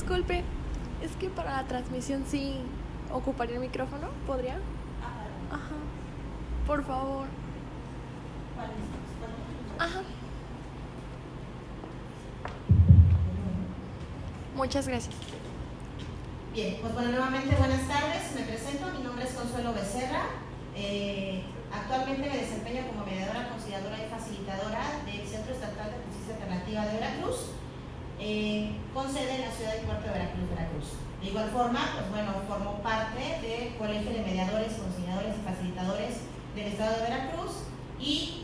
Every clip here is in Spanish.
Disculpe, es que para la transmisión sí ocuparía el micrófono, ¿podría? Ajá. Por favor. Ajá. Muchas gracias. Bien, pues bueno, nuevamente buenas tardes, me presento, mi nombre es Consuelo Becerra, actualmente me desempeño como mediadora, conciliadora y facilitadora del Centro Estatal de Justicia Alternativa de Veracruz, con sede en la ciudad y puerto de Veracruz, Veracruz. De igual forma, pues bueno, formo parte del Colegio de Mediadores, Conciliadores y Facilitadores del Estado de Veracruz y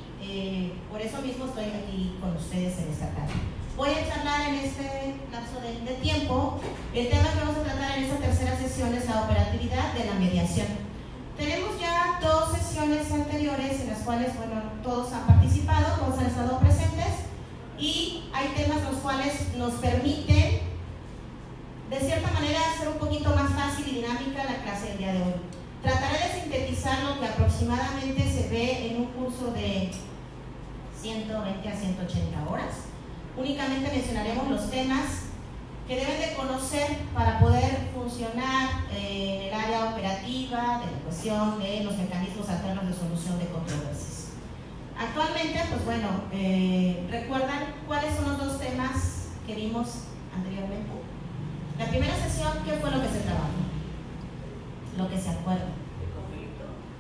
por eso mismo estoy aquí con ustedes en esta tarde. Voy a charlar en este lapso de tiempo. El tema que vamos a tratar en esta tercera sesión es la operatividad de la mediación. Tenemos ya 2 sesiones anteriores en las cuales, bueno, todos han participado, todos han estado presentes y hay temas los cuales nos permiten, de cierta manera, hacer un poquito más fácil y dinámica la clase del día de hoy. Trataré de sintetizar lo que aproximadamente se ve en un curso de 120 a 180 horas. Únicamente mencionaremos los temas que deben de conocer para poder funcionar en el área operativa, de la ecuación, de los mecanismos alternos de solución de controversias. Actualmente, pues bueno, ¿recuerdan cuáles son los 2 temas que vimos anteriormente? La primera sesión, ¿qué fue lo que se trabajó? Lo que se acuerda.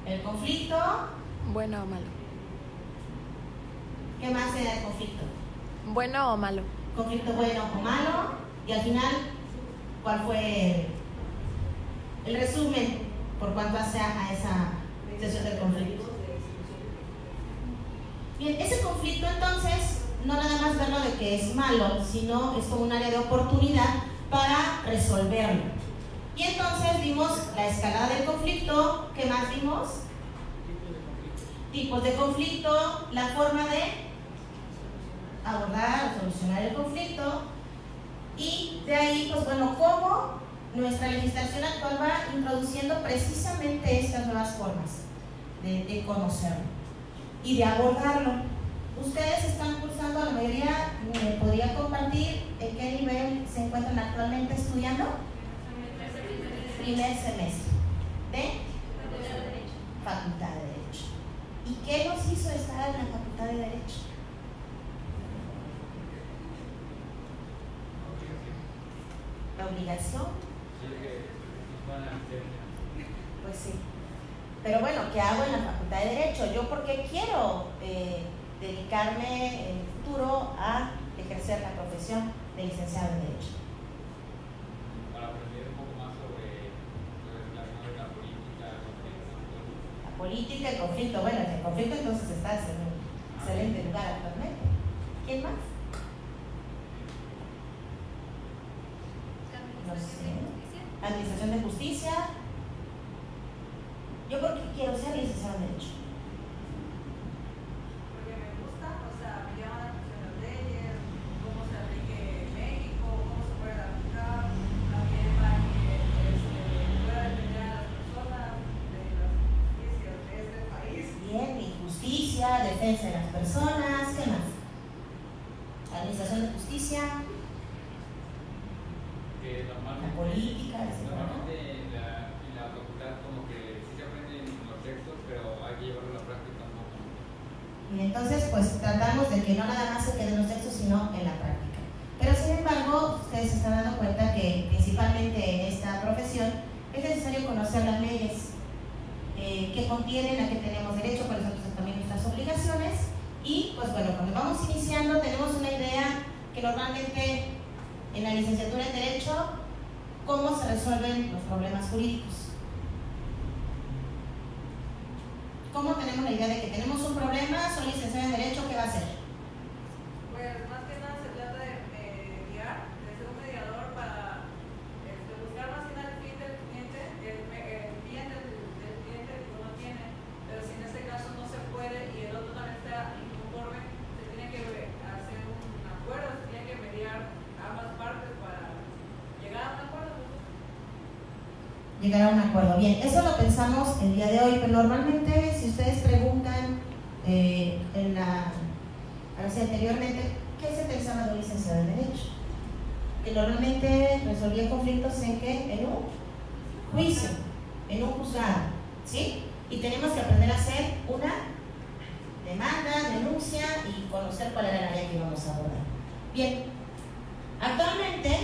El conflicto. ¿Bueno o malo? ¿Qué más era el conflicto? ¿Bueno o malo? Conflicto bueno o malo, y al final, ¿cuál fue el resumen por cuanto hace a esa sesión del conflicto? Bien, ese conflicto entonces, no nada más verlo de que es malo, sino es como un área de oportunidad para resolverlo. Y entonces vimos la escalada del conflicto. ¿Qué más vimos? Tipos de conflicto, la forma de abordar o solucionar el conflicto, y de ahí, pues bueno, cómo nuestra legislación actual va introduciendo precisamente estas nuevas formas de conocerlo y de abordarlo. Ustedes están cursando, la mayoría me podría compartir en qué nivel se encuentran actualmente estudiando. Primer semestre de Facultad de Derecho. ¿Y qué nos hizo estar en la Facultad de Derecho? La obligación. Pues sí. Pero bueno, ¿qué hago en la Facultad de Derecho? ¿Yo por qué quiero dedicarme en el futuro a ejercer la profesión de licenciado en Derecho? Para aprender un poco más sobre la política, La política, el conflicto. Bueno, el conflicto entonces está en un excelente lugar actualmente. ¿Quién más? No sé. Administración de justicia. ¿Yo por qué quiero ser licenciado en Derecho? Porque me gusta, o sea, me llama la atención las leyes, cómo se aplique en México, cómo se puede aplicar, también para que pueda defender a las personas de las injusticias de este país. Bien, injusticia, defensa de las personas, ¿qué más? Administración de justicia. La política, normalmente en la facultad como que sí se aprenden los textos, pero hay que llevarlo a la práctica un poco. Y entonces pues tratamos de que no nada más se queden los textos, sino en la práctica. Pero sin embargo, ustedes se están dando cuenta que principalmente en esta profesión es necesario conocer las leyes que contienen, a qué tenemos derecho, cuáles son también nuestras obligaciones. Y pues bueno, cuando vamos iniciando tenemos una idea que normalmente en la licenciatura en Derecho, cómo se resuelven los problemas jurídicos. ¿Cómo tenemos la idea de que tenemos un problema? Soy licenciada en Derecho, ¿qué va a hacer? Pues más que nada se trata de mediar, de ser un mediador para buscar más que nada el fin del cliente, el bien del cliente que uno tiene, pero si en este caso no se puede y el otro también está inconforme, se tiene que hacer un acuerdo, se tiene que mediar ambas partes para llegar a un acuerdo. Llegar a un acuerdo. Bien, eso lo pensamos el día de hoy, pero normalmente si ustedes preguntan anteriormente, ¿qué se pensaba de un licenciado en Derecho? que normalmente resolvía conflictos en qué? En un juicio, en un juzgado, ¿sí? Y tenemos que aprender a hacer una demanda, denuncia y conocer cuál era el área que íbamos a abordar. Bien, actualmente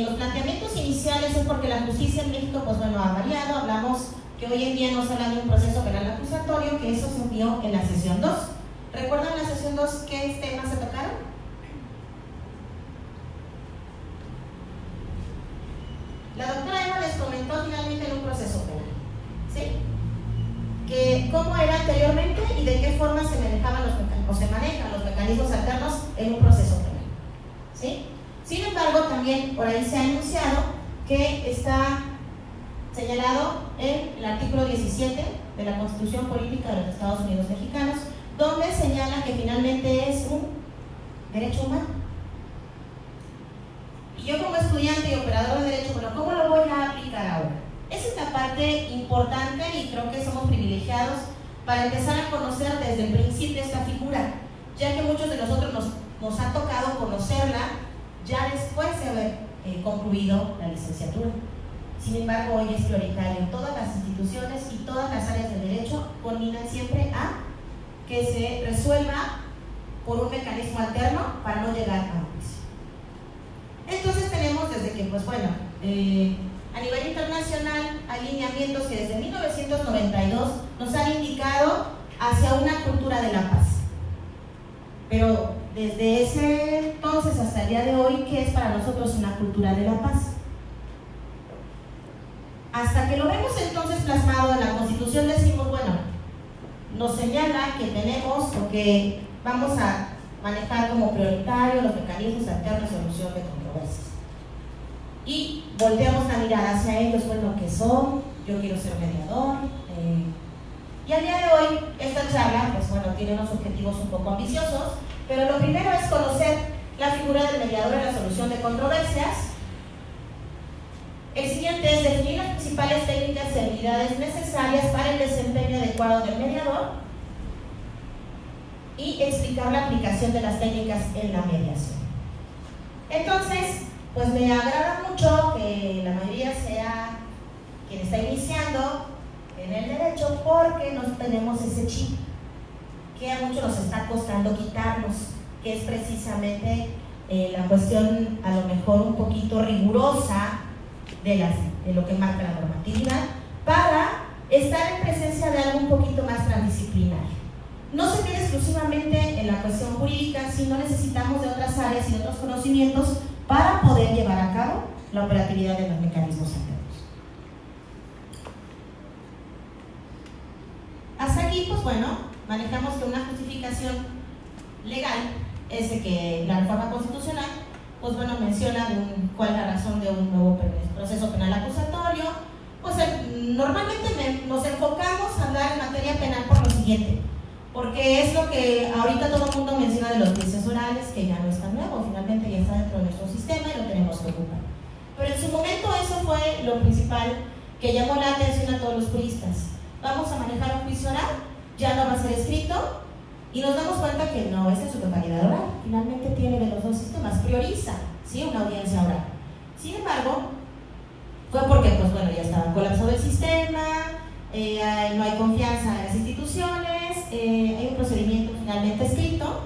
los planteamientos iniciales es porque la justicia en México, pues bueno, ha variado. Hablamos que hoy en día nos habla de un proceso penal acusatorio, que eso se vio en la sesión 2. ¿Recuerdan la sesión 2 qué temas se tocaron? La doctora Eva les comentó finalmente en un proceso penal, ¿sí? Que cómo era anteriormente y de qué forma se manejaban se manejan los mecanismos alternos en un proceso penal, ¿sí? Sin embargo, también por ahí se ha anunciado que está señalado en el artículo 17 de la Constitución Política de los Estados Unidos Mexicanos, donde señala que finalmente es un derecho humano. Y yo como estudiante y operador de derecho, bueno, ¿cómo lo voy a aplicar ahora? Esa es la parte importante y creo que somos privilegiados para empezar a conocer desde el principio esta figura, ya que muchos de nosotros nos ha tocado conocerla ya después de haber concluido la licenciatura. Sin embargo, hoy es prioritario. Todas las instituciones y todas las áreas del derecho culminan siempre a que se resuelva por un mecanismo alterno para no llegar a un juicio. Entonces tenemos desde que, pues bueno, a nivel internacional hay lineamientos que desde 1992 nos han indicado hacia una cultura de la paz. Pero desde ese entonces hasta el día de hoy, ¿qué es para nosotros una cultura de la paz? Hasta que lo vemos entonces plasmado en la Constitución, decimos, bueno, nos señala que tenemos o que vamos a manejar como prioritario los mecanismos alternos de solución de controversias. Y volteamos la mirada hacia ellos, bueno, ¿qué son? Yo quiero ser mediador. Y al día de hoy, esta charla, pues bueno, tiene unos objetivos un poco ambiciosos, pero lo primero es conocer la figura del mediador en la solución de controversias. El siguiente es definir las principales técnicas y habilidades necesarias para el desempeño adecuado del mediador y explicar la aplicación de las técnicas en la mediación. Entonces, pues me agrada mucho que la mayoría sea quien está iniciando en el derecho, porque no tenemos ese chip que a muchos nos está costando quitarnos, que es precisamente la cuestión a lo mejor un poquito rigurosa de lo que marca la normatividad, para estar en presencia de algo un poquito más transdisciplinario. No se quede exclusivamente en la cuestión jurídica, sino necesitamos de otras áreas y de otros conocimientos para poder llevar a cabo la operatividad de los mecanismos alternos. Hasta aquí, pues bueno, manejamos que una justificación legal es de que la reforma constitucional, pues bueno, menciona cuál es la razón de un nuevo proceso penal acusatorio. Pues normalmente nos enfocamos a hablar en materia penal por lo siguiente, porque es lo que ahorita todo el mundo menciona de los juicios orales, que ya no es tan nuevo, finalmente ya está dentro de nuestro sistema y lo tenemos que ocupar. Pero en su momento eso fue lo principal que llamó la atención a todos los juristas. Vamos a manejar un juicio oral, ya no va a ser escrito, y nos damos cuenta que no es en su totalidad oral, finalmente tiene de los dos sistemas, prioriza, ¿sí?, una audiencia oral. Sin embargo, fue porque, pues bueno, ya estaba colapsado el sistema, no hay confianza en las instituciones, hay un procedimiento finalmente escrito,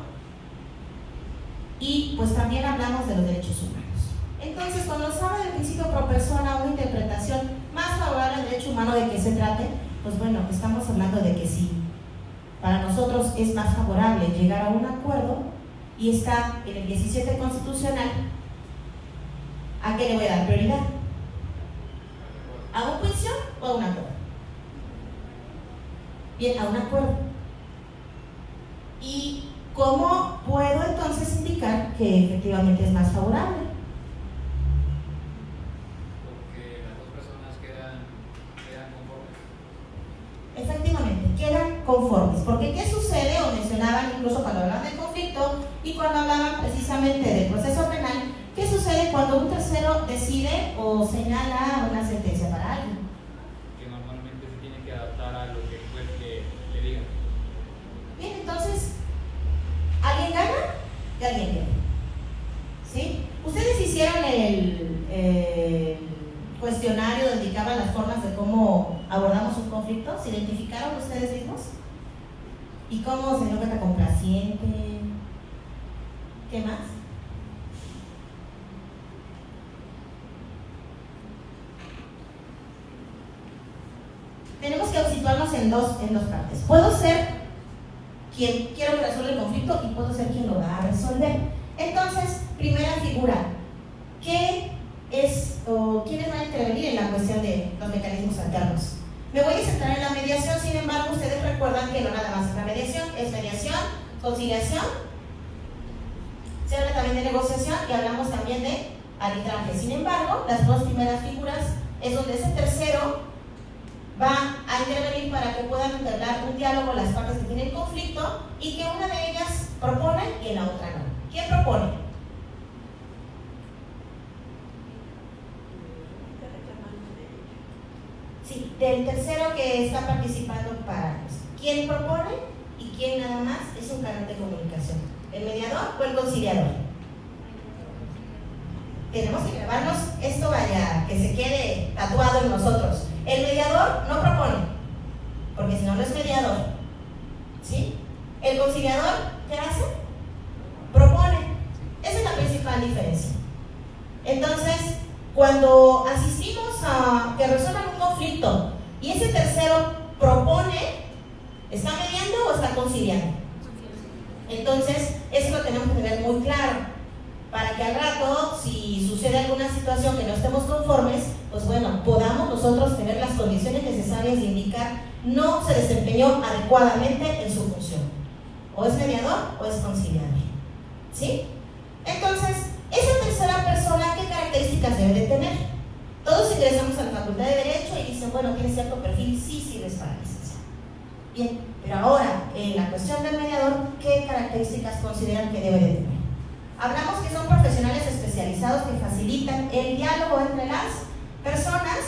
y pues también hablamos de los derechos humanos. Entonces, cuando nos habla del principio pro persona, una interpretación más favorable al derecho humano, de qué se trate, pues bueno, estamos hablando de que sí, para nosotros es más favorable llegar a un acuerdo, y está en el 17 constitucional. ¿A qué le voy a dar prioridad? ¿A un juicio o a un acuerdo? Bien, a un acuerdo. ¿Y cómo puedo entonces indicar que efectivamente es más favorable? Porque las dos personas quedan conformes. Efectivamente, quedan conformes. Porque ¿qué sucede? O mencionaban incluso cuando hablaban del conflicto y cuando hablaban precisamente del proceso penal, ¿qué sucede cuando un tercero decide o señala una sentencia para alguien? Que normalmente se tiene que adaptar a lo que el juez le diga. Bien, entonces, ¿alguien gana y alguien pierde? ¿Sí? Ustedes sí hicieron el cuestionario donde indicaban las formas de cómo abordamos un conflicto, ¿se identificaron ustedes mismos? ¿Y cómo se dio cuenta complaciente? ¿Qué más? Tenemos que situarnos en dos partes. Puedo ser quien quiero que resuelva el conflicto y puedo ser quien lo va a resolver. Entonces, primera figura, ¿qué es o quiénes van a intervenir en la cuestión de los mecanismos alternos? Me voy a centrar en la mediación, sin embargo, ustedes recuerdan que no nada más es la mediación, es mediación, conciliación, se habla también de negociación y hablamos también de arbitraje. Sin embargo, las dos primeras figuras es donde ese tercero va a intervenir para que puedan entablar un diálogo las partes que tienen conflicto y que una de ellas propone y la otra no. ¿Quién propone? Sí, del tercero que está participando para eso. ¿Quién propone y quién nada más es un canal de comunicación? ¿El mediador o el conciliador? Tenemos que grabarnos esto, vaya, que se quede tatuado en nosotros. El mediador no propone, porque si no, no es mediador. ¿Sí? El conciliador, ¿qué hace? Propone. Esa es la principal diferencia. Entonces, cuando asistimos a que resuelvan un conflicto y ese tercero propone, ¿está mediando o está conciliando? Entonces, eso lo tenemos que tener muy claro, para que al rato, si sucede alguna situación que no estemos conformes, pues bueno, podamos nosotros tener las condiciones necesarias de indicar no se desempeñó adecuadamente en su función. O es mediador o es conciliador. ¿Sí? Entonces, esa tercera persona, ¿qué características debe de tener? Todos ingresamos a la Facultad de Derecho y dicen, bueno, tiene cierto perfil, sí sirves para licenciado. Bien, pero ahora, en la cuestión del mediador, ¿qué características consideran que debe de tener? Hablamos que son profesionales especializados que facilitan el diálogo entre las personas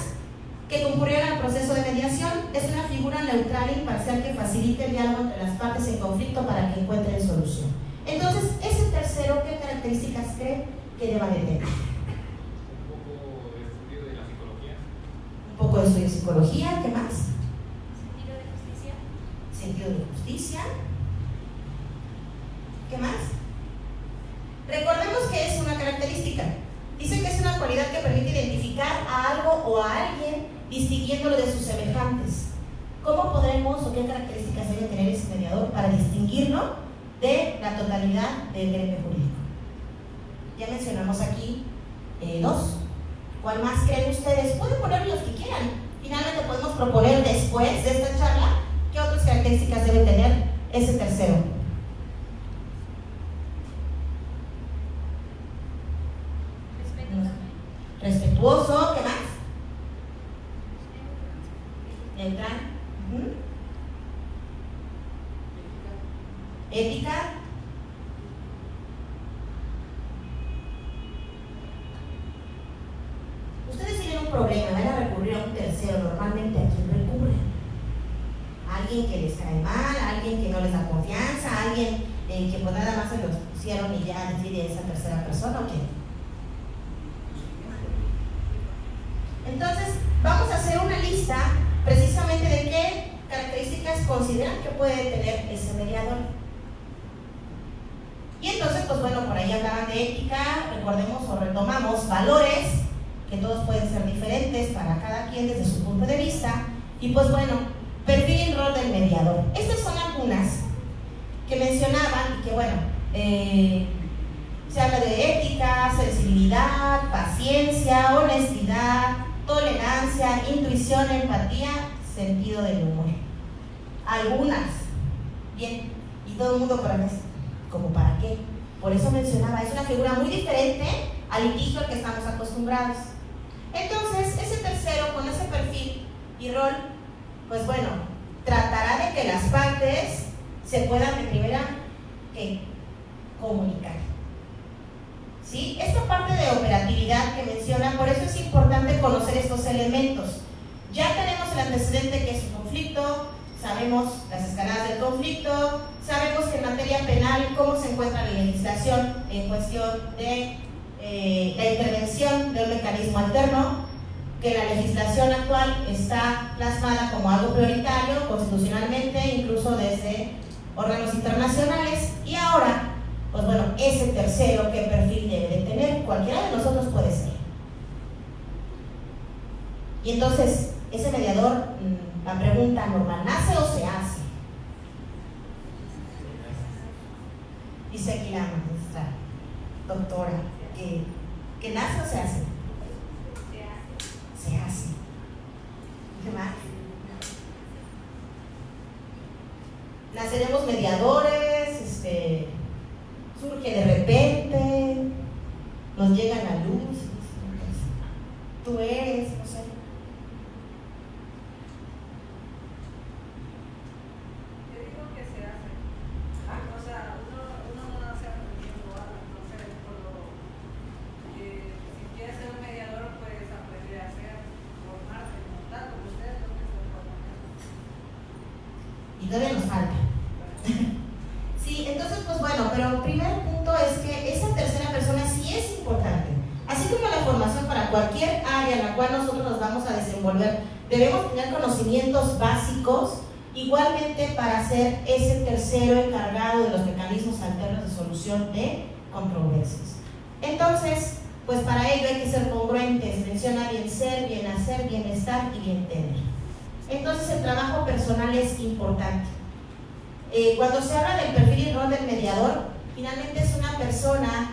que concurrieron al proceso de mediación. Es una figura neutral e imparcial que facilita el diálogo entre las partes en conflicto para que encuentren solución. Entonces, ese tercero, ¿qué características cree que deba de tener? Un poco de estudio de la psicología. Un poco de estudio de psicología, ¿qué más? Sentido de justicia. Sentido de justicia. ¿Qué más? Recordemos que es una característica. Dice que es una cualidad que permite identificar a algo o a alguien distinguiéndolo de sus semejantes. ¿Cómo podremos o qué características debe tener ese mediador para distinguirlo de la totalidad del gremio jurídico? Ya mencionamos aquí dos. ¿Cuál más creen ustedes? Pueden poner los que quieran. Finalmente podemos proponer después de esta charla qué otras características debe tener ese tercero. Respetuoso, ¿qué más? Neutral. Ética. Ustedes tienen un problema, van a recurrir a un tercero. Normalmente, ¿a quién recurren? ¿A alguien que les cae mal? ¿A alguien que no les da confianza? ¿A alguien que pues nada más se los pusieron y ya decide esa tercera persona o qué? Entonces, vamos a hacer una lista precisamente de qué características consideran que puede tener ese mediador. Y entonces, pues bueno, por ahí hablaban de ética, recordemos o retomamos valores, que todos pueden ser diferentes para cada quien desde su punto de vista. Y pues bueno, perfil y rol del mediador. Estas son algunas que mencionaban y que bueno, se habla de ética, sensibilidad, paciencia, honestidad, tolerancia, intuición, empatía, sentido del humor. Algunas. Bien, y todo el mundo para qué, como para qué. Por eso mencionaba, es una figura muy diferente al litigio al que estamos acostumbrados. Entonces, ese tercero con ese perfil y rol, pues bueno, tratará de que las partes se puedan de primera comunicar. ¿Sí? Esta parte de operatividad que mencionan, por eso es importante conocer estos elementos. Ya tenemos el antecedente que es un conflicto, sabemos las escaladas del conflicto, sabemos que en materia penal cómo se encuentra la legislación en cuestión de la intervención de un mecanismo alterno, que la legislación actual está plasmada como algo prioritario constitucionalmente, incluso desde órganos internacionales, y ahora, pues bueno, ese tercero, ¿qué perfil debe de tener? Cualquiera de nosotros puede ser. Y entonces, ese mediador, la pregunta normal, ¿nace o se hace? Dice aquí la maestra, doctora, que nace o se hace. Se hace. ¿Qué más? Naceremos mediadores, surge de repente, nos llega la luz, tú eres, no sé. Yo digo que se hace. O sea, uno no nace aprendiendo algo, no sé, si quieres ser un mediador, pues aprender a hacer, formarse, montar, como ustedes lo que se forman. Y todavía nos falta. Sí, entonces, pues bueno, pero el primer punto es que esa tercera persona sí es importante. Así como la formación para cualquier área en la cual nosotros nos vamos a desenvolver, debemos tener conocimientos básicos, igualmente para ser ese tercero encargado de los mecanismos alternos de solución de controversias. Entonces, pues para ello hay que ser congruentes, menciona bien ser, bien hacer, bienestar y bien tener. Entonces el trabajo personal es importante. Cuando se habla del perfil y rol del mediador, finalmente es una persona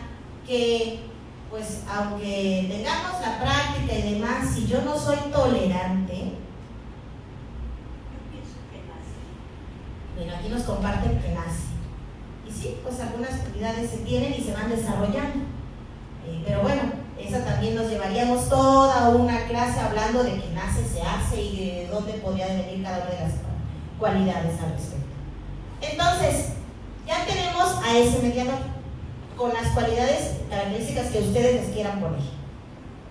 que, pues aunque tengamos la práctica y demás, si yo no soy tolerante, bueno, aquí nos comparten que nace. Y sí, pues algunas cualidades se tienen y se van desarrollando. Pero bueno, esa también nos llevaríamos toda una clase hablando de que nace, se hace y de dónde podría venir cada una de las cualidades al respecto. Entonces, ya tenemos a ese mediador con las cualidades, características que ustedes les quieran poner,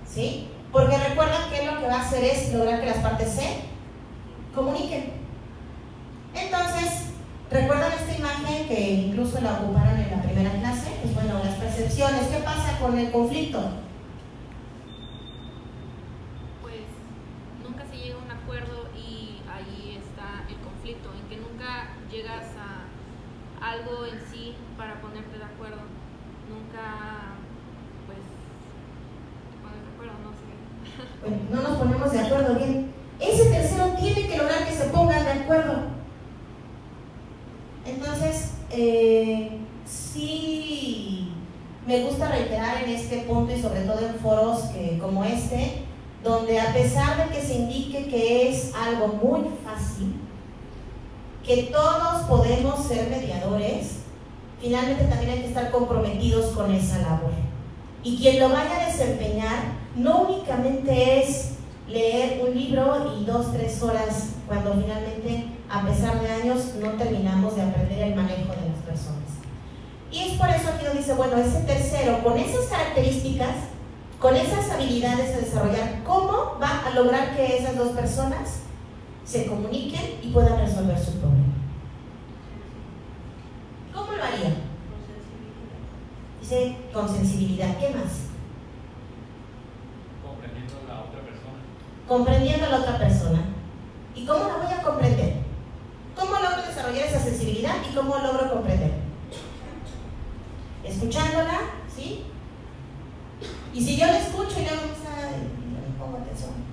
¿sí? Porque recuerdan que lo que va a hacer es lograr que las partes se comuniquen. Entonces, ¿recuerdan esta imagen que incluso la ocuparon en la primera clase? Pues bueno, las percepciones. ¿Qué pasa con el conflicto? Pues nunca se llega a un acuerdo y ahí está el conflicto, en que nunca llegas a algo en sí para ponerte de acuerdo. Nunca, pues, te pones de acuerdo, no sé. Bueno, no nos ponemos de acuerdo bien. Ese tercero tiene que lograr que se pongan de acuerdo. Entonces, sí me gusta reiterar en este punto y sobre todo en foros como este, donde a pesar de que se indique que es algo muy fácil, que todos podemos ser mediadores, finalmente también hay que estar comprometidos con esa labor. Y quien lo vaya a desempeñar no únicamente es leer un libro y 2-3 horas cuando finalmente, a pesar de años, no terminamos de aprender el manejo de las personas. Y es por eso que nos dice, bueno, ese tercero, con esas características, con esas habilidades a desarrollar, ¿cómo va a lograr que esas dos personas se comuniquen y puedan resolver su problema? ¿Cómo lo haría? Dice, con sensibilidad. ¿Qué más? Comprendiendo a la otra persona. Comprendiendo a la otra persona. ¿Y cómo la voy a comprender? ¿Cómo logro desarrollar esa sensibilidad y cómo logro comprender? Escuchándola, ¿sí? Y si yo la escucho y luego me pongo atención.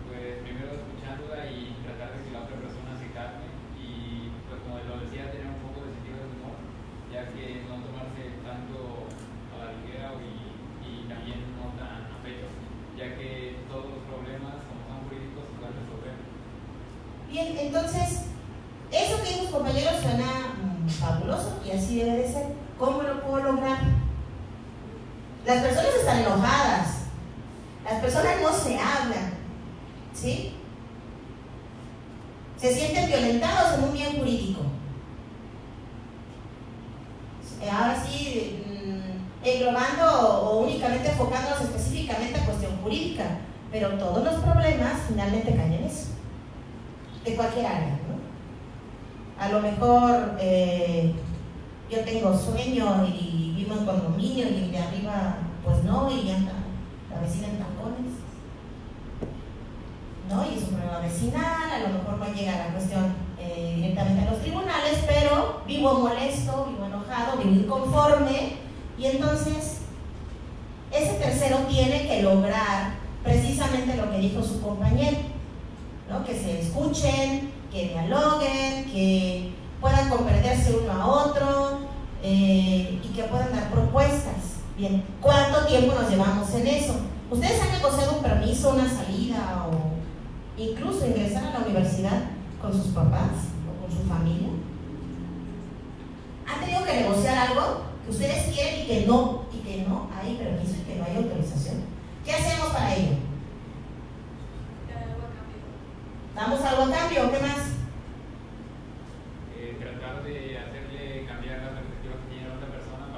Pues primero escuchándola y tratar de que la otra persona se calme y, pues como lo decía, tener un poco de sentido del humor, ya que no tomarse tanto a la ligera y también no tan a pecho, ya que todos los problemas, como son jurídicos, se pueden resolver. Bien, entonces, eso que dijo compañeros suena fabuloso y así debe de ser. ¿Cómo lo puedo lograr? Las personas están enojadas, las personas no se hablan, ¿sí? Se sienten violentados en un bien jurídico. Ahora sí, englobando o únicamente enfocándonos específicamente a cuestión jurídica, pero todos los problemas finalmente caen en eso, de cualquier área, ¿no? A lo mejor yo tengo sueño y vivo en condominio y de arriba Pues no, y anda la vecina en tacones, ¿no? Y es un problema vecinal, a lo mejor no llega la cuestión directamente a los tribunales, pero vivo molesto, vivo enojado, vivo inconforme, y entonces ese tercero tiene que lograr precisamente lo que dijo su compañero, ¿no? Que se escuchen, que dialoguen, que puedan comprenderse uno a otro y que puedan dar propuestas. Bien, ¿cuánto tiempo nos llevamos en eso? ¿Ustedes han negociado un permiso, una salida o incluso ingresar a la universidad con sus papás o con su familia? ¿Han tenido que negociar algo que ustedes quieren y que no hay permiso y que no hay autorización? ¿Qué hacemos para ello? ¿Damos algo a cambio? ¿Qué más? Tratar de hacerle cambiar la perspectiva que tiene otra persona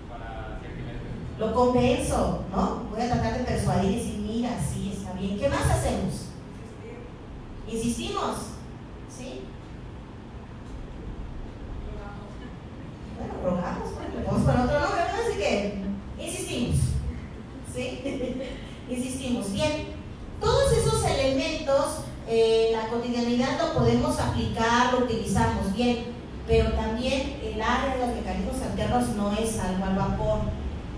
para hacer que me... Lo convenzo, ¿no? Voy a tratar de persuadir y decir, mira, sí, está bien. ¿Qué más hacemos? Insistimos, ¿sí? Bueno, rogamos, le vamos con otro nombre, ¿no? Así que insistimos, ¿sí? Insistimos. Bien, todos esos elementos en la cotidianidad lo podemos aplicar, lo utilizamos bien, pero también el área de los mecanismos alternos no es algo al vapor.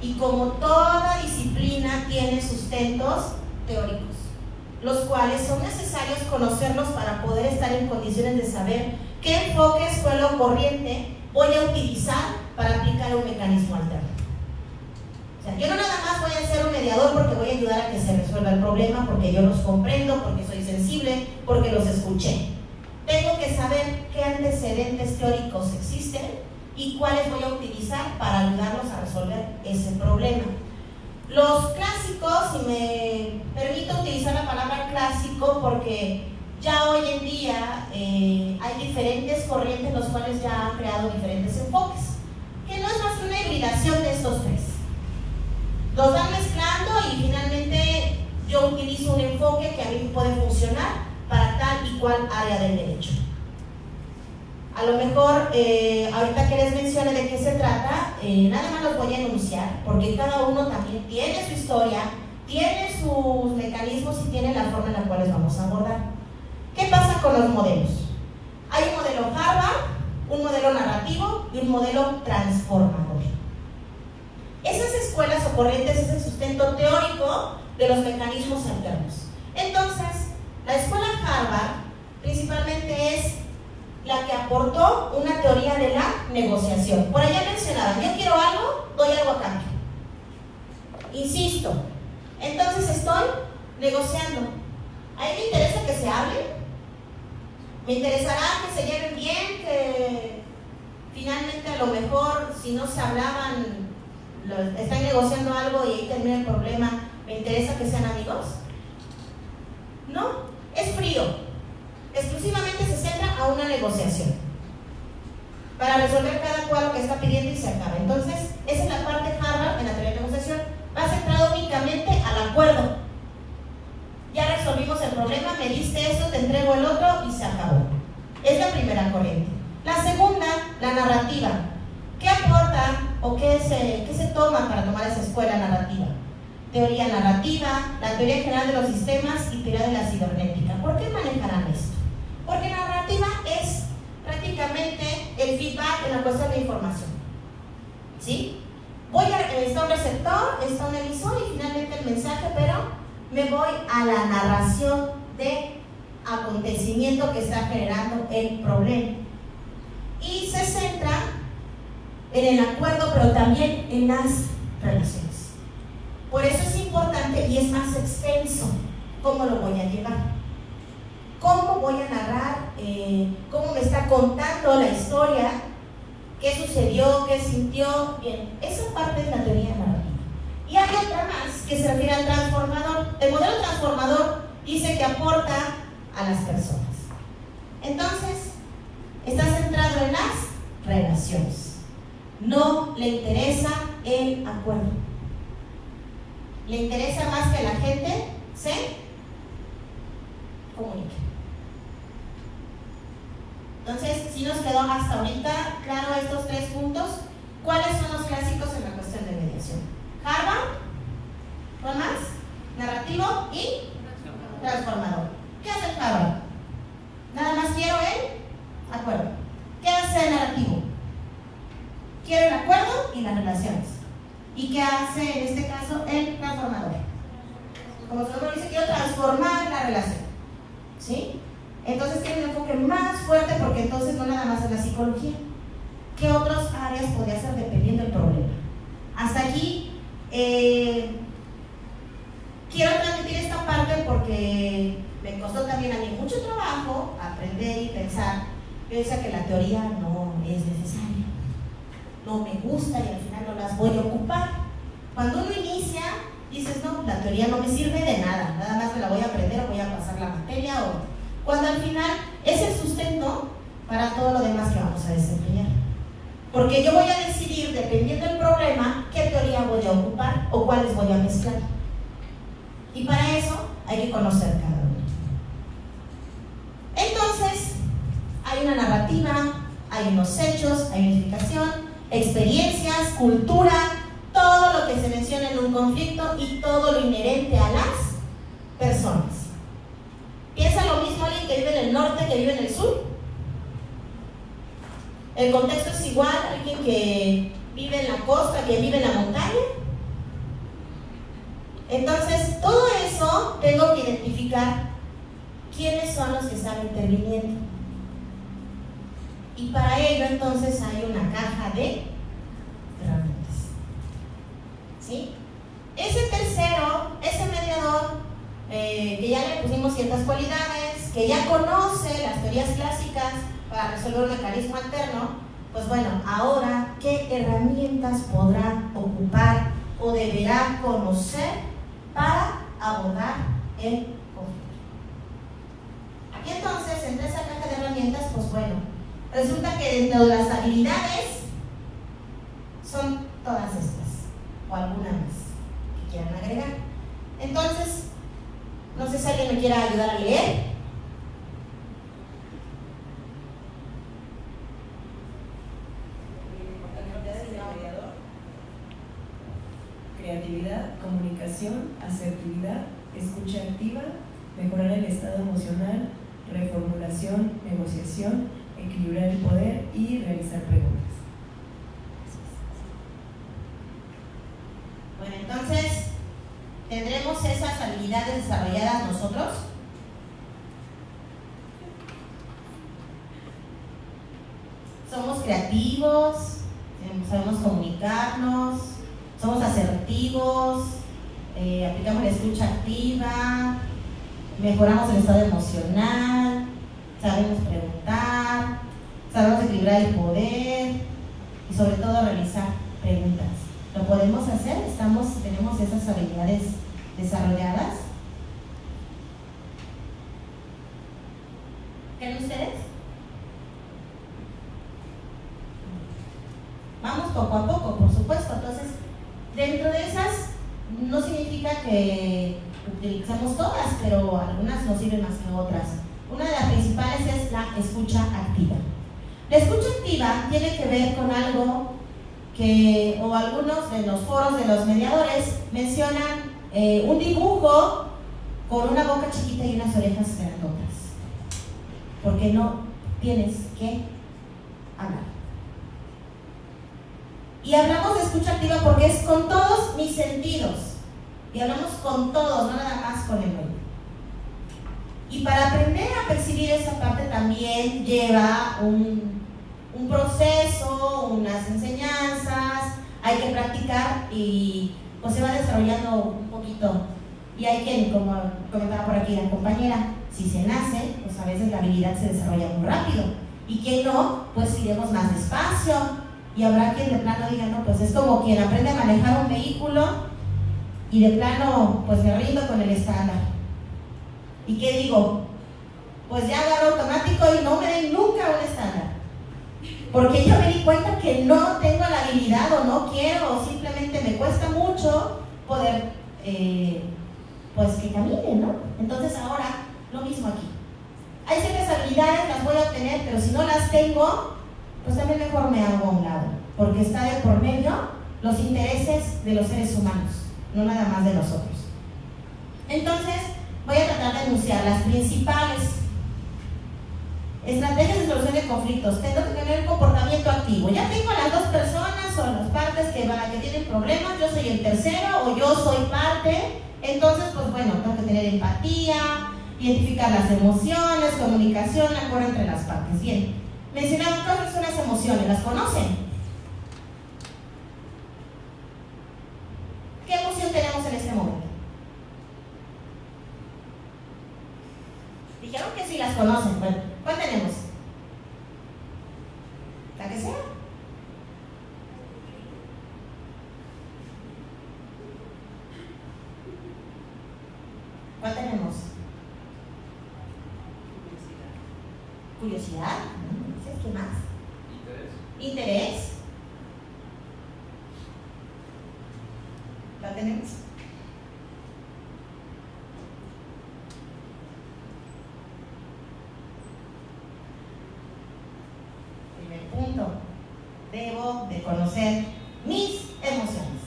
Y como toda disciplina tiene sustentos teóricos, los cuales son necesarios conocerlos para poder estar en condiciones de saber qué enfoque, escuela o corriente voy a utilizar para aplicar un mecanismo alterno. O sea, yo no nada más voy a ser un mediador porque voy a ayudar a que se resuelva el problema, porque yo los comprendo, porque soy sensible, porque los escuché. Tengo que saber qué antecedentes teóricos existen y cuáles voy a utilizar para ayudarlos a resolver ese problema. Los clásicos, y me permito utilizar la palabra clásico porque ya hoy en día hay diferentes corrientes los cuales ya han creado diferentes enfoques, que no es más que una hibridación de estos tres. Los van mezclando y finalmente yo utilizo un enfoque que a mí puede funcionar para tal y cual área del derecho. A lo mejor, ahorita que les mencione de qué se trata, nada más los voy a enunciar, porque cada uno también tiene su historia, tiene sus mecanismos y tiene la forma en la cual les vamos a abordar. ¿Qué pasa con los modelos? Hay un modelo Harvard, un modelo narrativo y un modelo transformador. Esas escuelas o corrientes es el sustento teórico de los mecanismos alternos. Entonces, la escuela Harvard principalmente es la que aportó una teoría de la negociación. Por allá mencionaban, yo quiero algo, doy algo a cambio. Insisto, entonces estoy negociando. A mí me interesa que se hable, me interesará que se lleven bien, que finalmente a lo mejor si no se hablaban, están negociando algo y ahí termina el problema, ¿me interesa que sean amigos? No, es frío. Exclusivamente se centra a una negociación para resolver cada cual lo que está pidiendo y se acaba. Entonces, esa es la parte Harvard en la teoría de negociación. Va centrado únicamente al acuerdo. Ya resolvimos el problema, me diste eso, te entrego el otro y se acabó. Es la primera corriente. La segunda, la narrativa. ¿Qué aporta o qué se toma para tomar esa escuela narrativa? Teoría narrativa, la teoría general de los sistemas y teoría de la cibernética. ¿Por qué manejarán esto? Porque la narrativa es prácticamente el feedback en la cuestión de información. ¿Sí? Está un receptor, está un emisor y finalmente el mensaje, pero me voy a la narración de acontecimiento que está generando el problema. Y se centra en el acuerdo, pero también en las relaciones. Por eso es importante y es más extenso cómo lo voy a llevar. ¿Cómo voy a narrar? ¿Cómo me está contando la historia? ¿Qué sucedió? ¿Qué sintió? Bien, esa parte es la teoría narrativa. Y hay otra más que se refiere al transformador. El modelo transformador dice que aporta a las personas. Entonces, está centrado en las relaciones. No le interesa el acuerdo. Le interesa más que la gente se comunique. Entonces, si nos quedó hasta ahorita claro estos tres puntos, ¿cuáles son los clásicos en la cuestión de mediación? Harvard, ¿cuál más? Narrativo y transformador. ¿Qué hace el Harvard? Nada más quiero el acuerdo. ¿Qué hace el narrativo? Quiero el acuerdo y las relaciones. ¿Y qué hace en este caso el transformador? Como su nombre dice, quiero transformar la relación. ¿Sí? Entonces tiene un enfoque más fuerte porque entonces no nada más es la psicología. ¿Qué otras áreas podría ser dependiendo del problema? Hasta aquí quiero transmitir esta parte porque me costó también a mí mucho trabajo aprender y pensar. Yo decía que la teoría no es necesaria, no me gusta y al final no las voy a ocupar. Cuando uno inicia, dices, no, la teoría no me sirve de nada, nada más me la voy a aprender o voy a pasar la materia, o cuando al final es el sustento para todo lo demás que vamos a desempeñar. Porque yo voy a decidir, dependiendo del problema, qué teoría voy a ocupar o cuáles voy a mezclar. Y para eso hay que conocer cada uno. Entonces, hay una narrativa, hay unos hechos, hay una explicación, experiencias, cultura, todo lo que se menciona en un conflicto y todo lo inherente a las personas. ¿Piensa lo mismo alguien que vive en el norte que vive en el sur? ¿El contexto es igual a alguien que vive en la costa, que vive en la montaña? Entonces, todo eso tengo que identificar quiénes son los que están interviniendo. Y para ello, entonces, hay una caja de herramientas. ¿Sí? Ese tercero, ese mediador, que ya le pusimos ciertas cualidades, que ya conoce las teorías clásicas para resolver un mecanismo alterno, pues bueno, ahora, ¿qué herramientas podrá ocupar o deberá conocer para abordar el conflicto? Y entonces, entre esa caja de herramientas, pues bueno, resulta que dentro de las habilidades son todas estas, o alguna más que quieran agregar. Entonces, no sé si alguien me quiera ayudar a leer. Creatividad, comunicación, asertividad, escucha activa, mejorar el estado emocional, reformulación, negociación, equilibrar el poder y realizar preguntas. Bueno, entonces, ¿tendremos esas habilidades desarrolladas nosotros? ¿Somos creativos? ¿Sabemos comunicarnos? ¿Somos asertivos? ¿Aplicamos la escucha activa? ¿Mejoramos el estado emocional? ¿Sabemos preguntar? ¿Sabemos equilibrar el poder? Y sobre todo realizar preguntas. ¿Lo podemos hacer? ¿Tenemos esas habilidades desarrolladas? ¿Creen ustedes? Vamos poco a poco, por supuesto. Entonces, dentro de esas, no significa que utilicemos todas, pero algunas nos sirven más que otras. Una de las principales es la escucha activa. La escucha activa tiene que ver con algo que, o algunos de los foros de los mediadores mencionan un dibujo con una boca chiquita y unas orejas grandotas. Porque no tienes que hablar. Y hablamos de escucha activa porque es con todos mis sentidos. Y hablamos con todos, no nada más con el oído. Y para aprender a percibir esa parte también lleva un proceso, unas enseñanzas, hay que practicar y pues se va desarrollando un poquito. Y hay quien, como comentaba por aquí la compañera, si se nace, pues a veces la habilidad se desarrolla muy rápido. Y quien no, pues iremos más despacio. Y habrá quien de plano diga, no, pues es como quien aprende a manejar un vehículo y de plano, pues me rindo con el estándar. ¿Y qué digo? Pues ya agarro automático y no me den nunca un estándar. Porque yo me di cuenta que no tengo la habilidad o no quiero o simplemente me cuesta mucho poder, pues que camine, ¿no? Entonces ahora, lo mismo aquí. Hay ciertas habilidades, las voy a obtener, pero si no las tengo, pues también mejor me hago a un lado. Porque está de por medio los intereses de los seres humanos, no nada más de nosotros. Entonces, voy a tratar de enunciar las principales estrategias de solución de conflictos. Tengo que tener un comportamiento activo. Ya tengo a las dos personas o las partes que tienen problemas, yo soy el tercero o yo soy parte. Entonces, pues bueno, tengo que tener empatía, identificar las emociones, comunicación, acuerdo entre las partes. Bien, mencionamos cuáles son las emociones, ¿las conocen? ¿Qué emoción tenemos en este momento? Dijeron que sí las conocen. Bueno, ¿cuál tenemos? La que sea. ¿Cuál tenemos? Curiosidad. ¿Qué más? Interés. ¿La tenemos? Primer punto. Debo de conocer mis emociones.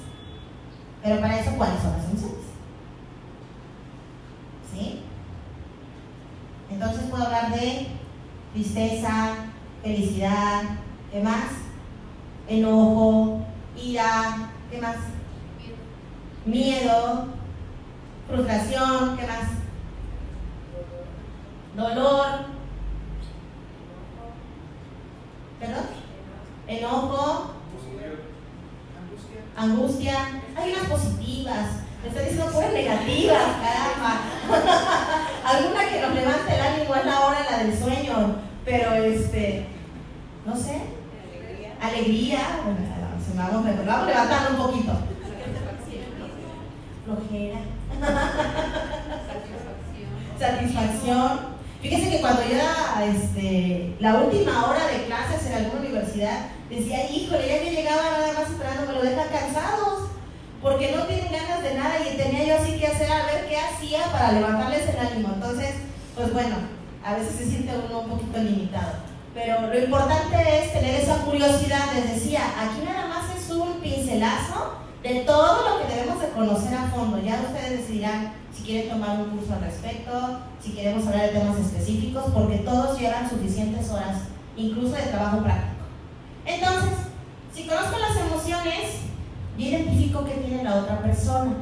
Pero para eso, ¿cuáles son las emociones? ¿Sí? Entonces puedo hablar de tristeza, felicidad, ¿qué más? Enojo, ira, ¿qué más? Miedo, frustración, ¿qué más? Dolor, ¿perdón? Enojo, angustia. Hay unas positivas, me estoy diciendo puras negativas, caramba. Alguna que nos levante el ánimo es la hora, la del sueño, pero no sé, alegría, vamos levantando un poquito. Flojera. Satisfacción. Fíjense que cuando yo era la última hora de clases en alguna universidad, decía, híjole, ya que llegaba nada más esperando, me lo dejan cansados, porque no tienen ganas de nada, y tenía yo así que hacer, a ver qué hacía para levantarles el ánimo. Entonces, pues bueno, a veces se siente uno un poquito limitado, pero lo importante es tener esa curiosidad. Les decía, aquí nada más es un pincelazo de todo lo que debemos de conocer a fondo. Ya ustedes decidirán si quieren tomar un curso al respecto, si queremos hablar de temas específicos, porque todos llevan suficientes horas, incluso de trabajo práctico. Entonces, si conozco las emociones, yo identifico qué tiene la otra persona.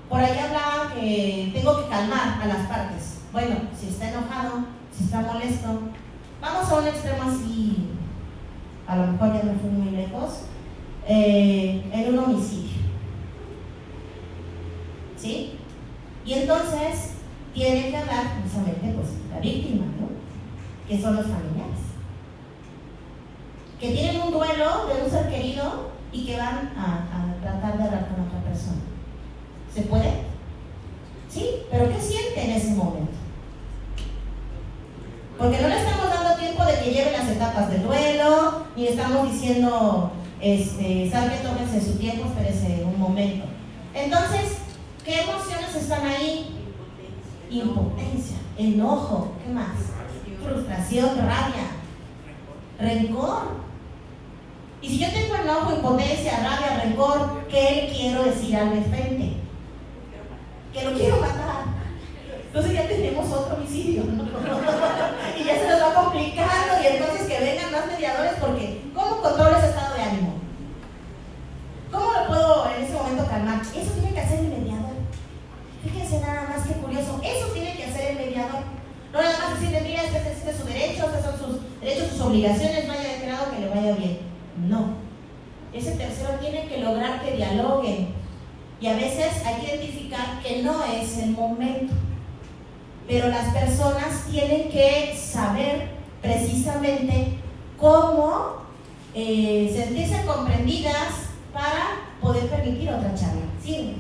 Por ahí hablaba que tengo que calmar a las partes. Bueno, si está enojado, si está molesto, vamos a un extremo así, a lo mejor ya me fui muy lejos, en un homicidio, ¿sí? Y entonces tiene que hablar precisamente pues la víctima, ¿no? Que son los familiares, que tienen un duelo de un ser querido y que van a tratar de hablar con otra persona. ¿Se puede? Sí, pero ¿qué siente en ese momento? Porque no le estamos dando tiempo de que lleve las etapas del duelo, ni estamos diciendo, sabe que tómense su tiempo, espérese un momento. Entonces, ¿qué emociones están ahí? Impotencia, enojo, ¿qué más? Frustración, rabia, rencor. Y si yo tengo enojo, impotencia, rabia, rencor, ¿qué le quiero decir al de frente? Que lo quiero matar. Entonces ya tenemos otro homicidio, ¿no? Y ya se nos va complicando, y entonces que vengan más mediadores, porque ¿cómo controlo ese estado de ánimo? ¿Cómo lo puedo en ese momento calmar? Eso tiene que hacer el mediador. Fíjense nada más que curioso, eso tiene que hacer el mediador. No nada más decirle, mira, este es su derecho, estos son sus derechos, sus obligaciones, no haya declarado que le vaya bien. No. Ese tercero tiene que lograr que dialoguen. Y a veces hay que identificar que no es el momento. Pero las personas tienen que saber precisamente cómo sentirse comprendidas para poder permitir otra charla. Sí.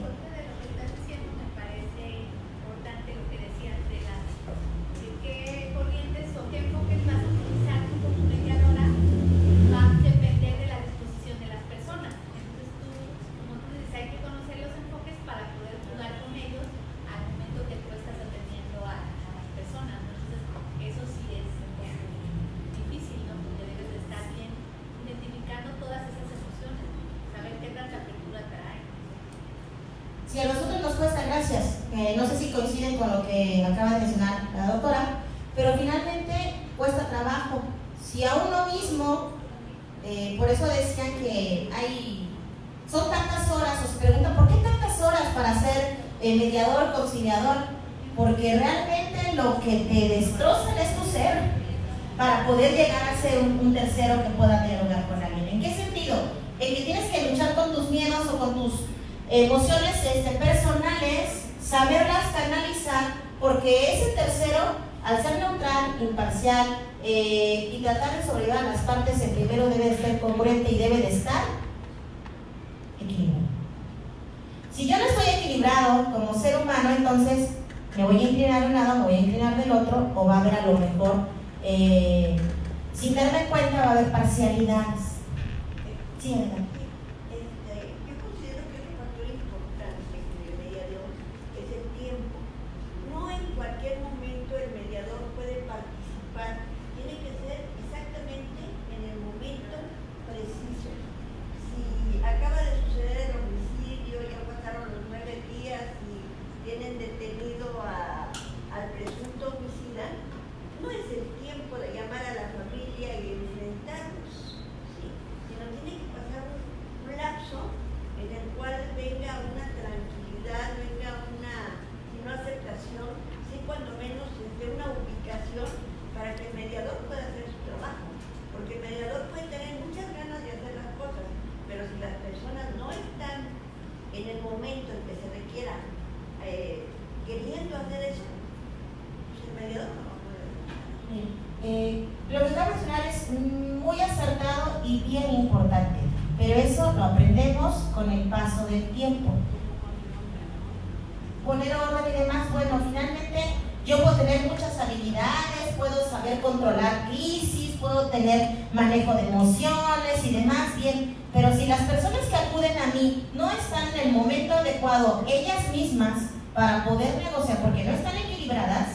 Todas esas emociones, saber qué no sé si coinciden con lo que acaba de mencionar la doctora, pero finalmente cuesta trabajo. Si a uno mismo, por eso decían que son tantas horas, o se preguntan ¿por qué tantas horas para ser mediador, conciliador? Porque realmente lo que te destrozan es tu ser para poder llegar a ser un tercero que pueda dialogar con alguien. ¿En qué sentido? En que tienes que luchar con tus miedos o con tus emociones personales, saberlas canalizar, porque ese tercero, al ser neutral, imparcial y tratar de sobrellevar las partes, el primero debe de ser congruente y debe de estar equilibrado. Si yo no estoy equilibrado como ser humano, entonces me voy a inclinar de un lado, me voy a inclinar del otro, o va a haber a lo mejor, sin darme cuenta, va a haber parcialidades. Sí, adelante. Yo considero que un factor importante en el mediador es el tiempo. No en cualquier momento el mediador puede participar, tiene que ser exactamente en el momento preciso. Si acaba de suceder el homicidio, ya pasaron los 9 días y tienen detenido al presunto homicida, no es el tiempo de llamar a la familia y enfrentarlos, ¿sí? Sino tiene que pasar un lapso en el cual venga una tranquilidad, venga una, si no aceptación, sí cuando menos una ubicación para que el mediador pueda hacer su trabajo. Porque el mediador puede tener muchas ganas de hacer las cosas, pero si las personas no están en el momento en que se requiera queriendo hacer eso, pues el mediador no va a poder. Lo que acabo de mencionar es muy acertado y bien importante, pero eso lo aprendemos con el paso del tiempo. Poner orden y demás, bueno, finalmente yo puedo tener muchas habilidades, puedo saber controlar crisis, puedo tener manejo de emociones y demás, bien, pero si las personas que acuden a mí no están en el momento adecuado ellas mismas para poder negociar, porque no están equilibradas,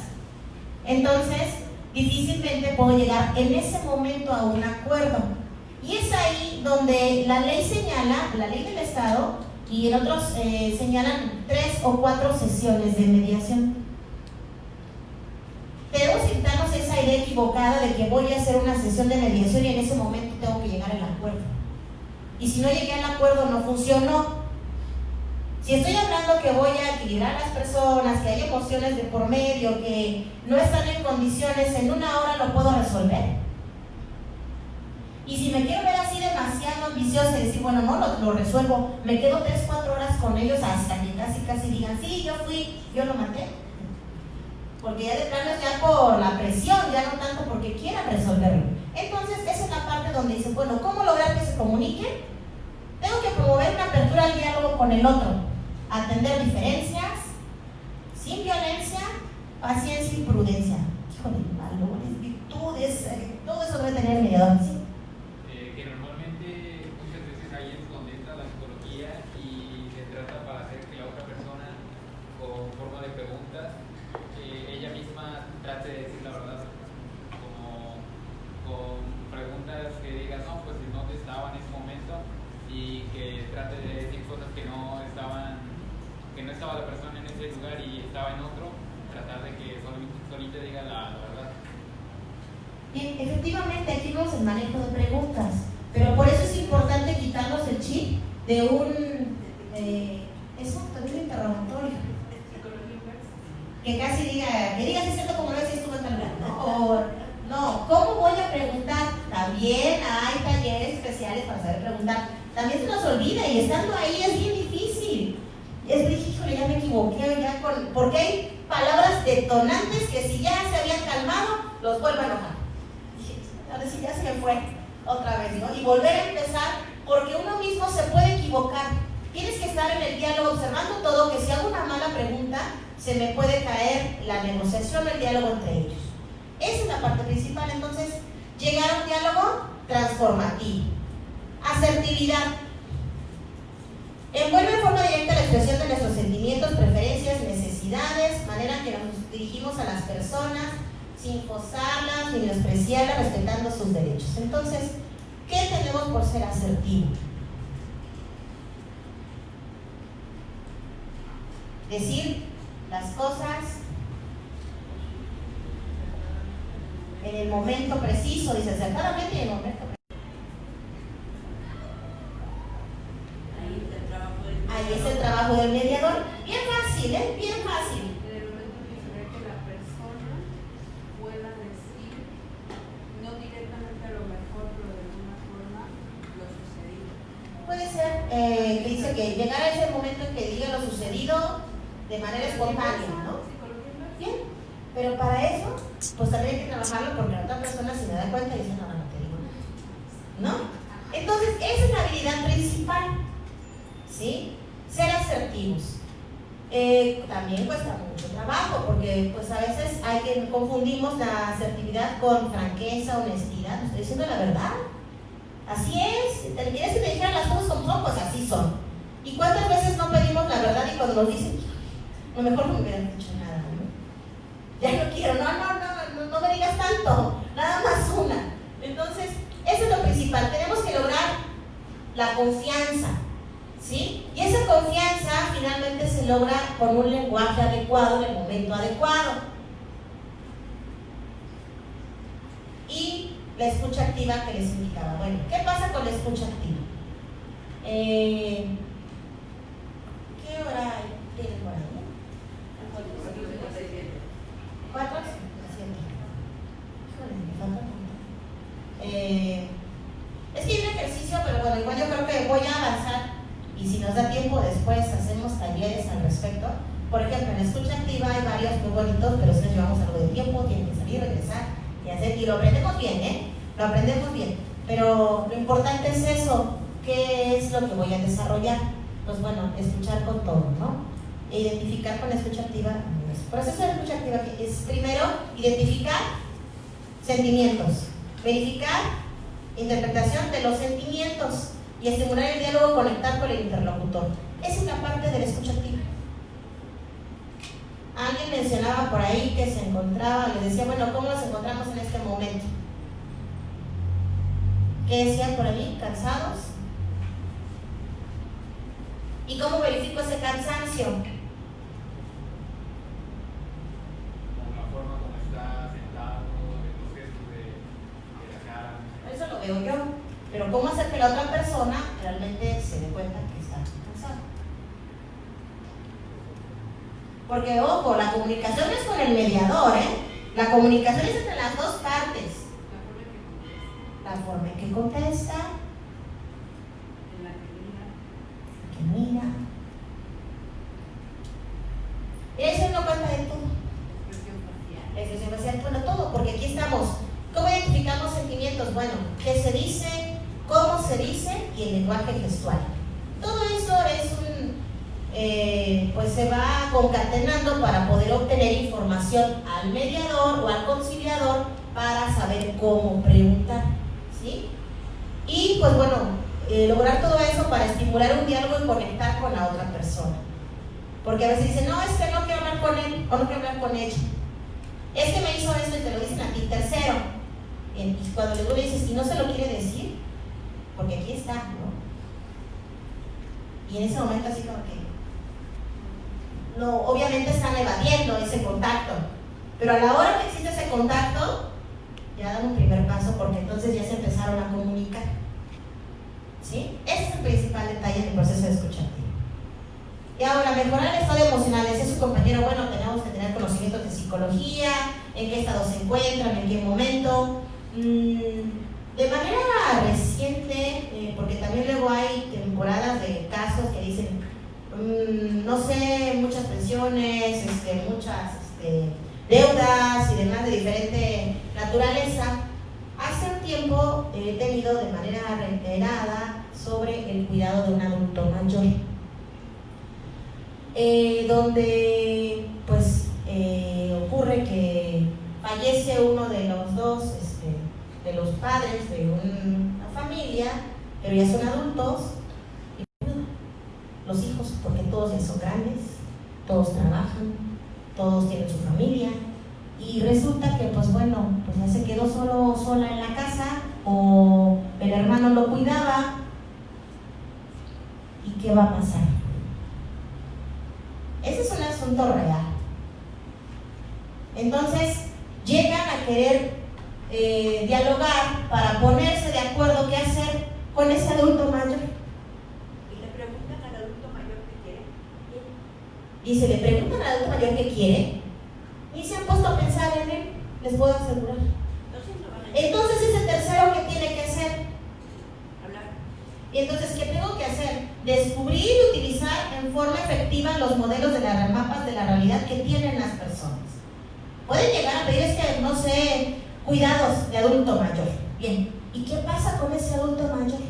entonces difícilmente puedo llegar en ese momento a un acuerdo. Y es ahí donde la ley señala, la ley del Estado, y en otros señalan 3 o 4 sesiones de mediación. Debemos quitarnos esa idea equivocada de que voy a hacer una sesión de mediación y en ese momento tengo que llegar al acuerdo. Y si no llegué al acuerdo, no funcionó. Si estoy hablando que voy a equilibrar a las personas, que hay emociones de por medio, que no están en condiciones, en una hora lo puedo resolver. Y si me quiero ver así demasiado ambiciosa y decir, bueno, no, lo resuelvo, me quedo 3-4 horas con ellos hasta que casi digan, sí, yo fui, yo lo maté. Porque ya de plano es ya por la presión, ya no tanto porque quieran resolverlo. Entonces, esa es la parte donde dicen, bueno, ¿cómo lograr que se comuniquen? Tengo que promover una apertura al diálogo con el otro, atender diferencias, sin violencia, paciencia y prudencia. Híjole, valores, virtudes, todo eso debe tener el mediador, ¿sí? Que normalmente muchas veces ahí es donde entra la psicología y se trata para hacer que la otra persona, con forma de preguntas, ella misma trate de decir la verdad, como con preguntas que digan, no, pues en dónde estaba en ese momento, y que trate de decir cosas que no estaba la persona en ese lugar y estaba en otro, tratar de que solita diga la verdad. Bien, efectivamente aquí vemos el manejo de preguntas, pero por eso es importante quitarnos el chip de un interrogatorio. Que casi diga, que digas si es cierto como lo es, si estuvo en tal lugar, ¿no? O, no, ¿cómo voy a preguntar? También hay talleres especiales para saber preguntar. También se nos olvida y estando ahí es bien difícil. Es dije, híjole, ya me equivoqué, porque hay palabras detonantes que si ya se habían calmado, los vuelvo a enojar. Dije, a ver si ya se me fue otra vez, ¿no? Y volver a empezar, porque uno mismo se puede equivocar. Tienes que estar en el diálogo observando todo, que si hago una mala pregunta, se me puede caer la negociación o el diálogo entre ellos. Esa es la parte principal. Entonces, llegar a un diálogo transformativo. Asertividad. Envuelve en forma directa la expresión de nuestros sentimientos, preferencias, necesidades, manera en que nos dirigimos a las personas, sin forzarlas ni despreciarlas, respetando sus derechos. Entonces, ¿qué tenemos por ser asertivo? Decir las cosas en el momento preciso, dice acertadamente en el momento preciso. Ahí es el trabajo del mediador. Bien fácil, bien fácil. En el momento que se ve que la persona pueda decir, no directamente a lo mejor, pero de alguna forma, lo sucedido. Puede ser, que dice que llegar a ese momento en que diga lo sucedido de manera espontánea, ¿no? Bien, pero para eso, pues también hay que trabajarlo porque la otra persona se da cuenta y dice, no, no te digo nada, ¿no? Entonces, esa es la habilidad principal, ¿sí? Ser asertivos. También cuesta mucho trabajo porque pues a veces confundimos la asertividad con franqueza, honestidad. Estoy diciendo la verdad. Así es. ¿Te quieres que te dijeran las cosas como son? Pues así son. ¿Y cuántas veces no pedimos la verdad y cuando nos dicen, a lo mejor no me hubieran dicho nada, ¿no? Ya no quiero, no me digas tanto, nada más una. Entonces, eso es lo principal. Tenemos que lograr la confianza, ¿sí? Y esa confianza finalmente se logra con un lenguaje adecuado en el momento adecuado. Y la escucha activa que les indicaba. Bueno, ¿qué pasa con la escucha activa? ¿Qué hora tienen por ahí? ¿4? Es que hay un ejercicio, pero bueno, igual yo creo que voy a avanzar y si nos da tiempo después hacemos talleres al respecto. Por ejemplo, en la escucha activa hay varios muy bonitos, pero si nos llevamos algo de tiempo, tienen que salir, regresar y hacer, y lo aprendemos bien, lo aprendemos bien, pero lo importante es eso. ¿Qué es lo que voy a desarrollar? Pues bueno, escuchar con todo, ¿no? E identificar con la escucha activa. El proceso de la escucha activa es primero identificar sentimientos, verificar interpretación de los sentimientos y estimular el diálogo, conectar con el interlocutor. Esa es la parte de la escucha activa. Alguien mencionaba por ahí que se encontraba, les decía, bueno, ¿cómo nos encontramos en este momento? ¿Qué decían por ahí? ¿Cansados? ¿Y cómo verifico ese cansancio? Por la forma como está sentado, los gestos de la cara. Eso lo veo yo. Pero ¿cómo hacer que la otra persona realmente se dé cuenta que está cansada? Porque, ojo, la comunicación no es con el mediador, ¿eh? La comunicación es entre las dos partes. La forma en que contesta, que mira. Y eso no cuenta de todo. La expresión facial, bueno, todo, porque aquí estamos. ¿Cómo identificamos sentimientos? Bueno, ¿qué se dice? ¿Cómo se dice? Y el lenguaje gestual. Todo eso es pues se va concatenando para poder obtener información al mediador o al conciliador para saber cómo preguntar, ¿sí? Y pues bueno, lograr todo eso para estimular un diálogo y conectar con la otra persona. Porque a veces dicen, no, es que no quiero hablar con él o no quiero hablar con ella. Es que me hizo esto y te lo dicen a ti. Tercero, y cuando luego le dices, y no se lo quiere decir, porque aquí está, ¿no? Y en ese momento así como que no, obviamente están evadiendo ese contacto, pero a la hora que existe ese contacto ya dan un primer paso porque entonces ya se empezaron a comunicar, ¿sí? Ese es el principal detalle del proceso de escucha activa. Y ahora, mejorar el estado emocional. Decía su compañero, bueno, tenemos que tener conocimientos de psicología, en qué estado se encuentran, en qué momento. De manera reciente, porque también luego hay temporadas de casos que dicen, no sé, muchas pensiones, muchas deudas y demás de diferente naturaleza. Hace un tiempo he tenido de manera reiterada sobre el cuidado de un adulto mayor, donde pues ocurre que fallece uno de los dos de los padres de una familia, pero ya son adultos, y los hijos, porque todos ya son grandes, todos trabajan, todos tienen su familia, y resulta que pues bueno, pues ya se quedó sola en la casa, o el hermano lo cuidaba, ¿y qué va a pasar? Ese es un asunto real. Entonces, llegan a querer dialogar para ponerse de acuerdo qué hacer con ese adulto mayor. Y le preguntan al adulto mayor qué quiere. Dice, le preguntan al adulto mayor qué quiere y se han puesto a pensar en él, les puedo asegurar. Entonces no van a Entonces es el tercero que tiene que hacer. hablar. Y entonces, ¿qué tengo que hacer? Descubrir y utilizar en forma efectiva los modelos de las mapas de la realidad que tienen las personas. Pueden llegar a pedir, es que, no sé, cuidados de adulto mayor. Bien, ¿y qué pasa con ese adulto mayor?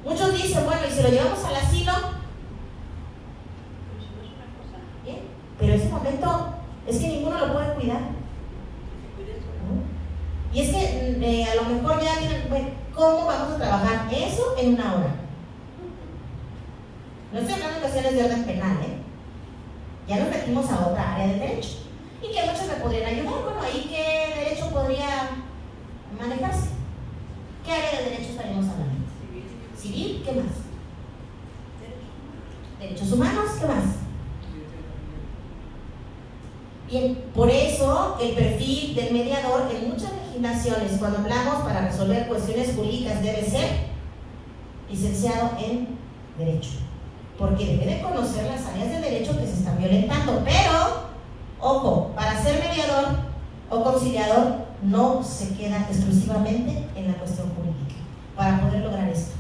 Muchos dicen, bueno, ¿y si lo llevamos al asilo? Pero si no es una cosa, Bien, pero ese momento es que ninguno lo puede cuidar. se cuide solo. ¿No? Y es que a lo mejor ya tienen, bueno, ¿cómo vamos a trabajar eso en una hora? No estoy hablando de cuestiones de orden penal, ¿eh? Ya nos metimos a otra área del derecho. Y que muchos me podrían ayudar. Bueno, ahí qué derecho podría manejarse. ¿Qué área de derecho estaríamos hablando? Civil, ¿qué más? Derechos humanos, ¿qué más? Bien, por eso el perfil del mediador en muchas legislaciones, cuando hablamos para resolver cuestiones jurídicas, debe ser licenciado en Derecho, porque debe de conocer las áreas de derecho que se están violentando. Pero, ojo, para ser mediador o conciliador no se queda exclusivamente en la cuestión jurídica para poder lograr esto.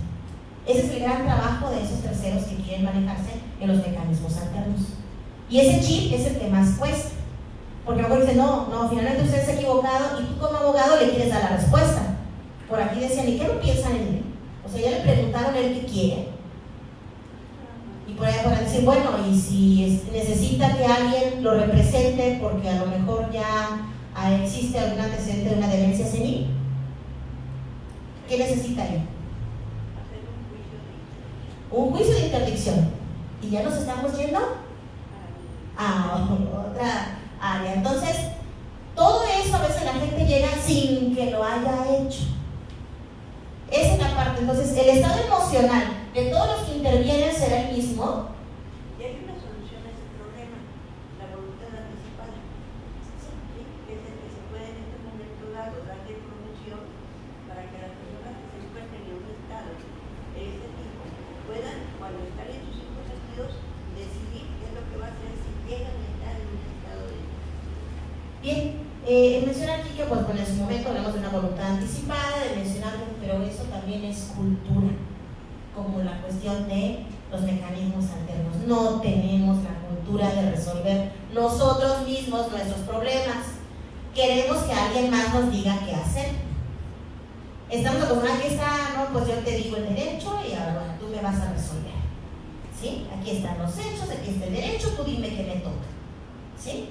Ese es el gran trabajo de esos terceros que quieren manejarse en los mecanismos alternos. Y ese chip es el que más cuesta. Porque a lo mejor dicen, no, finalmente usted se ha equivocado y tú como abogado le quieres dar la respuesta. Por aquí decían, ¿y qué no piensan en él? O sea, ya le preguntaron a él qué quiere. Y por ahí podrán decir, bueno, y si necesita que alguien lo represente porque a lo mejor ya existe algún antecedente de una demencia senil, ¿qué necesita él? Hacer un juicio de Un juicio de interdicción. Y ya nos estamos yendo a otra área. Entonces, todo eso a veces la gente llega sin que lo haya hecho. Esa es la parte. Entonces, el estado emocional de todos los que intervienen será el mismo. Y hay una solución a ese problema, la voluntad anticipada. ¿Sí? Que es el que se puede en este momento dado darle promoción para que las personas que se encuentren en un estado de este tipo puedan, cuando están en sus 5 sentidos, decidir qué es lo que va a hacer si llegan a estar en un estado de... Bien, menciona aquí que pues, en su momento hablamos de una voluntad anticipada, de mencionar, pero eso también es cultura, como la cuestión de los mecanismos alternos. No tenemos la cultura de resolver nosotros mismos nuestros problemas. Queremos que alguien más nos diga qué hacer. Estamos acostumbrados, aquí está, no, pues yo te digo el derecho y ahora bueno, tú me vas a resolver. ¿Sí? Aquí están los hechos, aquí está el derecho, tú dime qué me toca. ¿Sí?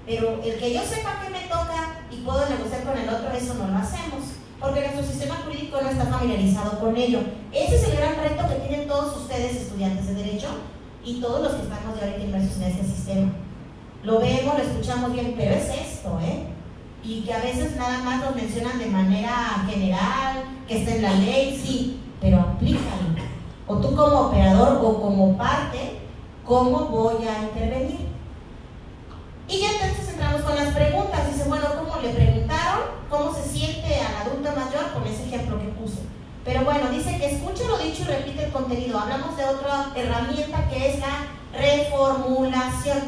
Pero el que yo sepa qué me toca y puedo negociar con el otro, eso no lo hacemos, porque nuestro sistema jurídico no está familiarizado con ello. Ese es el gran reto que tienen todos ustedes, estudiantes de Derecho, y todos los que estamos de ahorita inmersos en este sistema. Lo vemos, lo escuchamos bien, pero es esto, y que a veces nada más nos mencionan de manera general, que está en la ley, sí, pero aplícalo. O tú como operador o como parte, ¿cómo voy a intervenir? Y ya entonces entramos con las preguntas. Dice, bueno, ¿cómo le preguntaron? ¿Cómo se siente al adulto mayor? Con ese ejemplo que puse. Pero bueno, dice que escucha lo dicho y repite el contenido. Hablamos de otra herramienta que es la reformulación.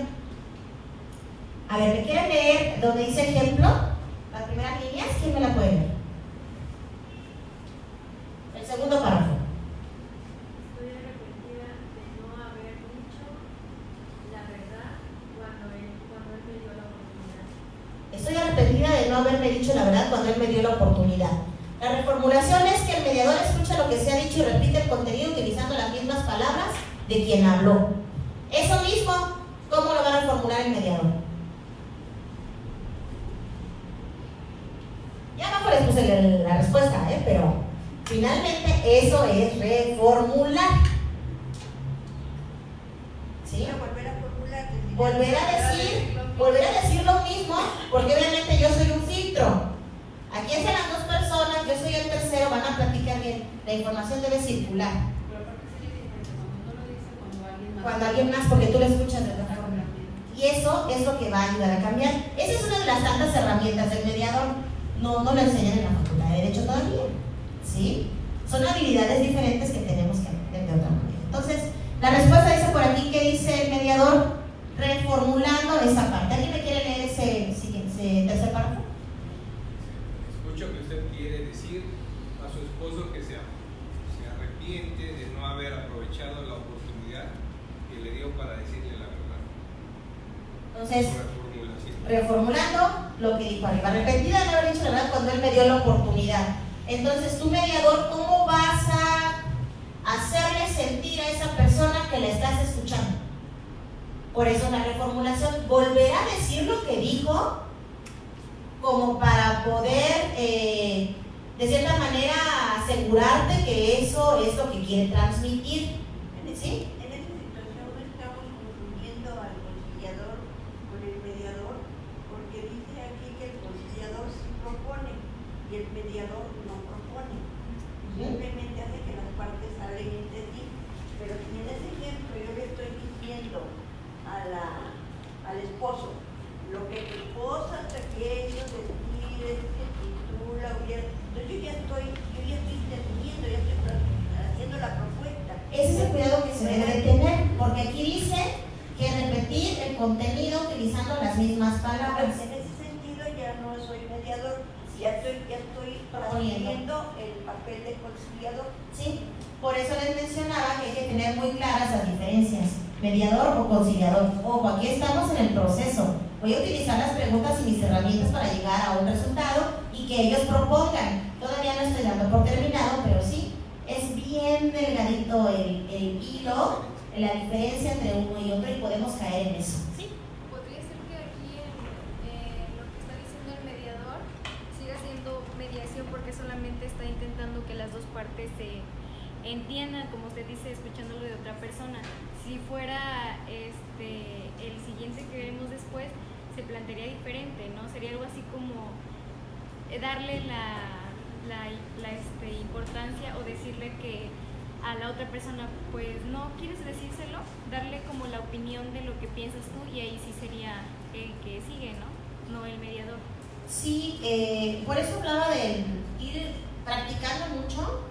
A ver, ¿me quieren leer donde dice ejemplo? Las primeras líneas, ¿quién me la puede leer? El segundo párrafo. Estoy arrepentida de no haber dicho la verdad cuando él me dio la oportunidad. Estoy arrepentida de no haberme dicho la verdad cuando él me dio la oportunidad. La reformulación es que el mediador escucha lo que se ha dicho y repite el contenido utilizando las mismas palabras de quien habló. Eso mismo, ¿cómo lo va a reformular el mediador? Ya abajo les puse la respuesta, pero finalmente eso es reformular. ¿Sí? Volver a formular. Volver a decir lo mismo, porque obviamente yo soy un filtro. Aquí están las dos personas, yo soy el tercero, van a platicar bien. La información debe circular. Pero aparte sería diferente cuando uno lo dice cuando alguien más. Cuando alguien más, porque tú lo escuchas de otra forma. Y Y eso es lo que va a ayudar a cambiar. Esa es una de las tantas herramientas del mediador. No lo enseñan en la Facultad de Derecho todavía, ¿sí? Son habilidades diferentes que tenemos que aprender de otra manera. Entonces, la respuesta dice por aquí que dice el mediador, reformulando esa parte. ¿Alguien me quiere leer ese tercer párrafo? Escucho que usted quiere decir a su esposo que se arrepiente de no haber aprovechado la oportunidad que le dio para decirle la verdad. Entonces, reformulando lo que dijo arriba, arrepentida de no haber dicho la verdad cuando él me dio la oportunidad. Entonces, tú, mediador, ¿cómo vas a hacerle sentir a esa persona que la estás escuchando? Por eso la reformulación, volver a decir lo que dijo, como para poder, de cierta manera, asegurarte que eso es lo que quiere transmitir. ¿Sí? En esa situación no estamos confundiendo al conciliador con el mediador, porque dice aquí que el conciliador sí propone y el mediador no propone. Simplemente hace que las partes hablen entre sí. Pero si en ese ejemplo yo le estoy diciendo al esposo, lo que tu esposa te quiere decir es que si tú la hubieras... Entonces yo ya estoy interviniendo, ya estoy haciendo la propuesta. Ese es el cuidado que se debe de tener, porque aquí dice que repetir el contenido utilizando las mismas palabras. En ese sentido ya no soy mediador, ya estoy transfiriendo el papel de conciliador. Sí, por eso les mencionaba que hay que tener muy claras las diferencias, mediador o conciliador. Ojo, aquí estamos en el proceso. Voy a utilizar las preguntas y mis herramientas para llegar a un resultado y que ellos propongan. Todavía no estoy dando por terminado, pero sí, es bien delgadito el hilo, la diferencia entre uno y otro, y podemos caer en eso. ¿Sí? Podría ser que aquí lo que está diciendo el mediador siga siendo mediación, porque solamente está intentando que las dos partes se entiendan, como usted dice, escuchándolo de otra persona. Si fuera el siguiente que veremos después, se plantearía diferente, ¿no? Sería algo así como darle la importancia o decirle que a la otra persona, pues no quieres decírselo, darle como la opinión de lo que piensas tú, y ahí sí sería el que sigue, no el mediador. Sí, por eso hablaba de ir practicando mucho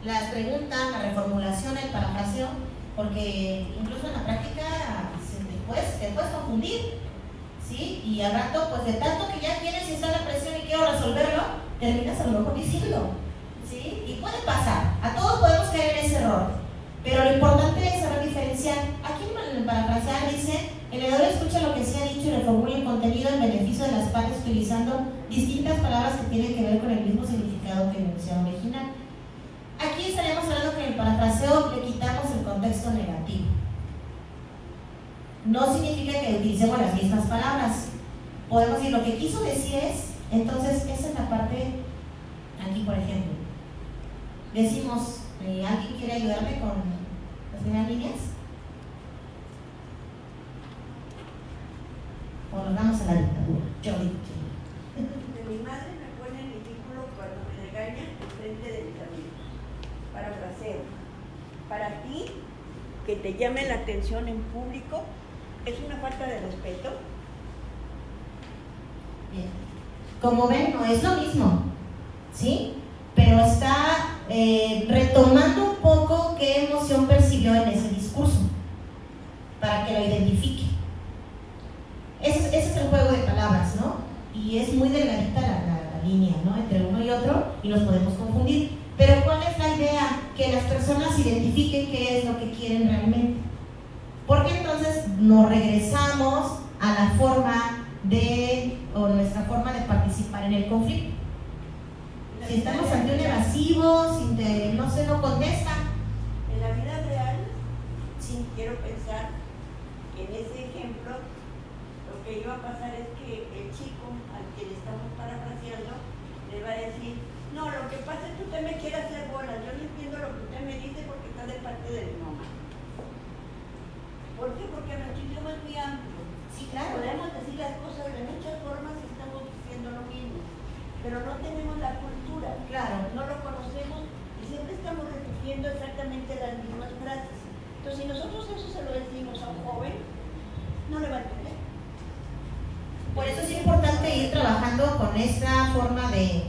las preguntas, la reformulación, el parafraseo, porque incluso en la práctica te puedes confundir, ¿sí? Y al rato, pues de tanto que ya tienes y está la presión y quiero resolverlo, terminas a lo mejor diciendo, ¿sí? Y puede pasar, a todos podemos caer en ese error, pero lo importante es saber diferenciar. Aquí en el parafrasear dice, el mediador escucha lo que se ha dicho y reformula el contenido en beneficio de las partes utilizando distintas palabras que tienen que ver con el mismo significado que el enunciado original. Aquí estaríamos hablando que en el parafraseo le quitamos el contexto negativo. No significa que utilicemos las mismas palabras. Podemos decir lo que quiso decir es, entonces esa es la parte, aquí por ejemplo. Decimos, ¿alguien quiere ayudarme con las primeras líneas? O nos vamos a la dictadura. Yo digo. Mi madre me pone en ridículo cuando me regaña en frente de mis amigos. Parafraseo. Para ti, que te llame la atención en público, ¿es una falta de respeto? Bien. Como ven, no es lo mismo, ¿sí? Pero está retomando un poco qué emoción percibió en ese discurso, para que lo identifique. Ese es el juego de palabras, ¿no? Y es muy delgadita la línea, ¿no? Entre uno y otro, y los podemos confundir. Pero ¿cuál es la idea? Que las personas identifiquen qué es lo que quieren realmente. Porque entonces nos regresamos a la forma o nuestra forma de participar en el conflicto. Si estamos ante un evasivo, no contesta. En la vida real, sí quiero pensar que en ese ejemplo lo que iba a pasar es que el chico al que le estamos parafraseando le va a decir, no, lo que pasa es que usted me quiere hacer bolas, yo no entiendo lo que usted me dice porque está de parte de mi mamá. ¿Por qué? Porque nuestro idioma es muy amplio. Sí, claro. Podemos decir las cosas de muchas formas y estamos diciendo lo mismo, pero no tenemos la cultura, Claro. no lo conocemos y siempre estamos repitiendo exactamente las mismas frases. Entonces, si nosotros eso se lo decimos a un joven, no le va a entender. Por eso es importante ir trabajando con esta forma de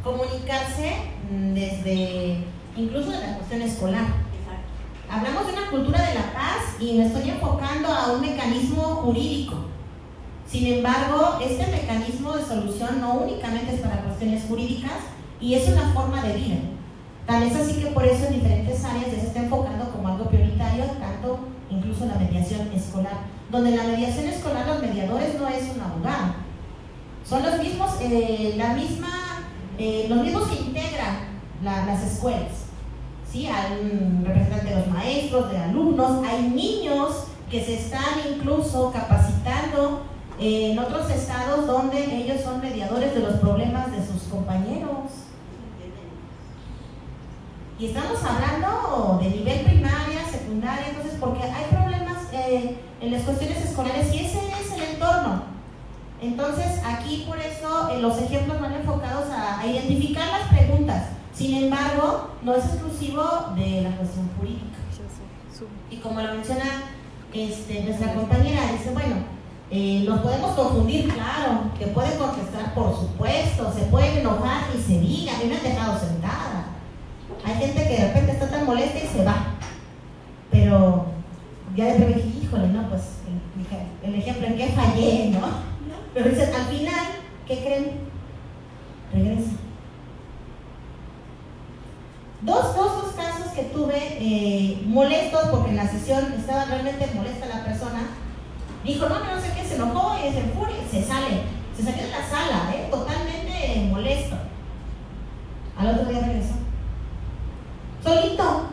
comunicarse desde incluso de la cuestión escolar. Hablamos de una cultura de la paz y me estoy enfocando a un mecanismo jurídico. Sin embargo, este mecanismo de solución no únicamente es para cuestiones jurídicas y es una forma de vida. Tal es así que por eso en diferentes áreas ya se está enfocando como algo prioritario, tanto incluso la mediación escolar, donde en la mediación escolar los mediadores no es un abogado, son los mismos, los mismos que integran las escuelas. ¿Sí? Hay un representante de los maestros, de alumnos, hay niños que se están incluso capacitando en otros estados donde ellos son mediadores de los problemas de sus compañeros. Y estamos hablando de nivel primaria, secundaria, entonces porque hay problemas en las cuestiones escolares y ese es el entorno. Entonces aquí por eso los ejemplos van enfocados a identificar las preguntas. Sin embargo, no es exclusivo de la cuestión jurídica. Y como lo menciona nuestra compañera, dice, bueno, nos podemos confundir, claro, que puede contestar, por supuesto, se pueden enojar y se diga, a mí me han dejado sentada. Hay gente que de repente está tan molesta y se va. Pero ya de repente dije, híjole, no, pues el ejemplo en que fallé, ¿no? Pero dice, al final, ¿qué creen? Regresa. Dos casos que tuve molestos porque en la sesión estaba realmente molesta la persona. Dijo, no sé qué, se enojó y se enfuria, se sale, se salió de la sala, totalmente molesto. Al otro día regresó. Solito.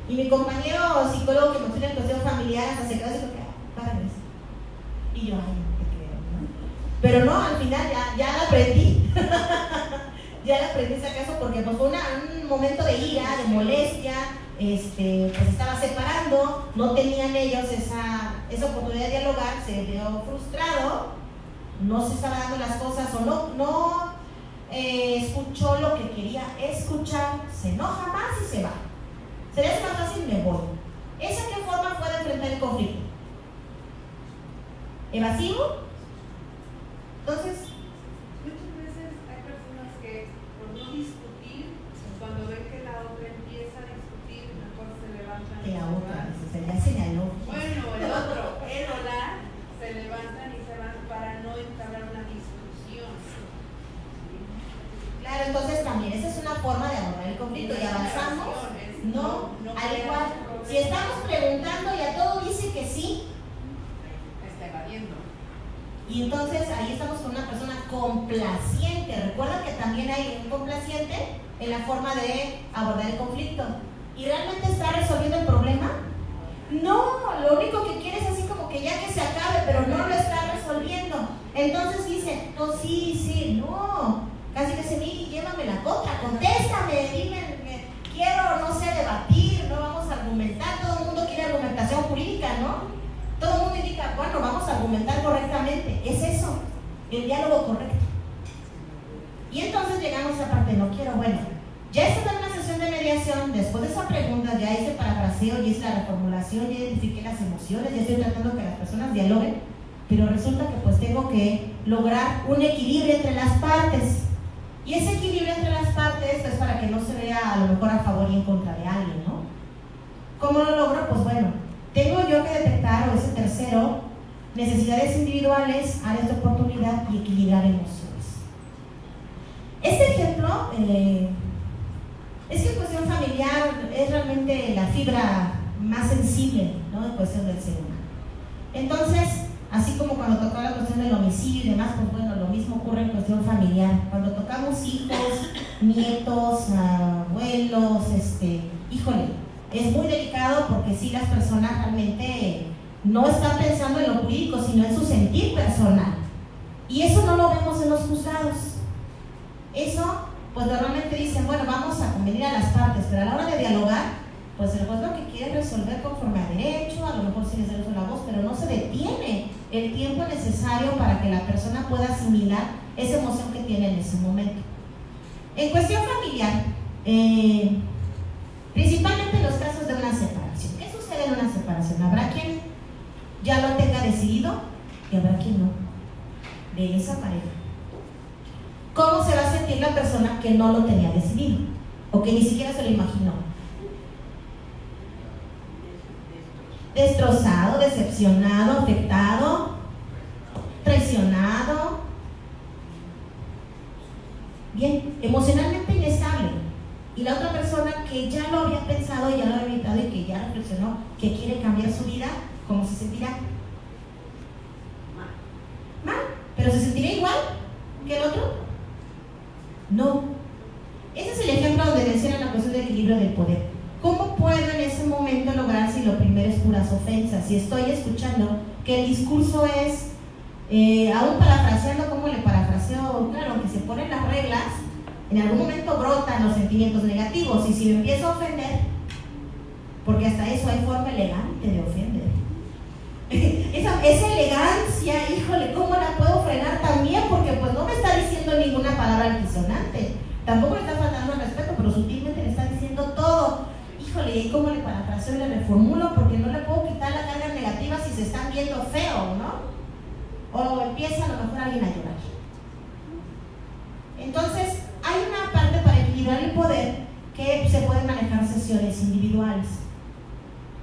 Y mi compañero psicólogo que me tiene en cuestión familiar hasta se quedó así porque, para regresar. Y yo, ay, no te creo, ¿no? Pero no, al final ya la aprendí. Ya la aprendí ese caso porque pues, fue un momento de ira, de molestia, pues estaba separando, no tenían ellos esa oportunidad de dialogar, se vio frustrado, no se estaba dando las cosas o no escuchó lo que quería escuchar, se enoja más y se va. Se le hace más fácil, me voy. ¿Esa qué forma fue de enfrentar el conflicto? ¿Evasivo? Entonces, muchas veces hay personas que por no discutir, cuando ven que la otra empieza a discutir, mejor se levantan y la se otra, van. se ya señaló. Bueno, el otro, él o la, se levantan y se van para no entablar una discusión. Claro, entonces también esa es una forma de abordar el conflicto y avanzamos. No, al igual. Si estamos preguntando y a todo dice que sí, está evadiendo. y entonces ahí estamos con una persona complaciente. Recuerda que también hay un complaciente en la forma de abordar el conflicto. ¿Y realmente está resolviendo el problema? No, lo único que quiere es así como que ya que se acabe, pero no lo está resolviendo. Entonces dice, no, sí, no. Casi que se mire y llévame la contra, contéstame, dime, quiero, no sé, debatir, no vamos a argumentar. Todo el mundo quiere argumentación jurídica, ¿no? Todo el mundo indica, bueno, vamos a argumentar correctamente. Es eso, el diálogo correcto. Y entonces llegamos a esa parte, no quiero, bueno, ya está en una sesión de mediación, después de esa pregunta ya hice parafraseo, ya hice la reformulación, ya identifiqué las emociones, ya estoy tratando que las personas dialoguen, pero resulta que pues tengo que lograr un equilibrio entre las partes. Y ese equilibrio entre las partes es para que no se vea a lo mejor a favor y en contra de alguien, ¿no? ¿Cómo lo logro? Pues bueno, tengo yo que detectar, o ese tercero, necesidades individuales, áreas de oportunidad y equilibrar emociones. Este ejemplo es que en cuestión familiar es realmente la fibra más sensible, ¿no? En cuestión del ser humano. Entonces, así como cuando tocaba la cuestión del homicidio y demás, pues bueno, lo mismo ocurre en cuestión familiar. Cuando tocamos hijos, nietos, abuelos, híjole, es muy delicado porque sí las personas realmente no están pensando en lo jurídico, sino en su sentir personal. Y eso no lo vemos en los juzgados. Eso, pues normalmente dicen, bueno, vamos a convenir a las partes, pero a la hora de dialogar, pues el juez lo que quiere es resolver conforme a derecho, a lo mejor sí les da uso la voz, pero no se detiene el tiempo necesario para que la persona pueda asimilar esa emoción que tiene en ese momento. En cuestión familiar, principalmente en los casos de una separación. ¿Qué sucede en una separación? Habrá quien ya lo tenga decidido y habrá quien no. de esa pareja. ¿Cómo se va a sentir la persona que no lo tenía decidido? O que ni siquiera se lo imaginó. Destrozado, decepcionado, afectado, traicionado. Bien, emocionalmente inestable. Y la otra persona que ya lo había pensado, ya lo había meditado y que ya reflexionó que quiere cambiar su vida, ¿cómo se sentirá? Mal. ¿Pero se sentirá igual que el otro? No. Ese es el ejemplo donde menciona la cuestión del equilibrio del poder. ¿Cómo puedo en ese momento lograr si lo primero es puras ofensas? Si estoy escuchando que el discurso es, aún parafraseando, ¿cómo le parafraseo? Claro, que se ponen las reglas, en algún momento brotan los sentimientos negativos, y si me empiezo a ofender, porque hasta eso hay forma elegante de ofender. Esa elegancia, híjole, ¿cómo la puedo frenar también? Porque pues no me está diciendo ninguna palabra altisonante, tampoco le está faltando el respeto, pero sutilmente le está diciendo todo. Híjole, ¿y cómo le parafraseo y le reformulo? Porque no le puedo quitar la carga negativa si se están viendo feo, ¿no? O empieza a lo mejor alguien a llorar. Entonces, hay una parte para equilibrar el poder que se pueden manejar sesiones individuales.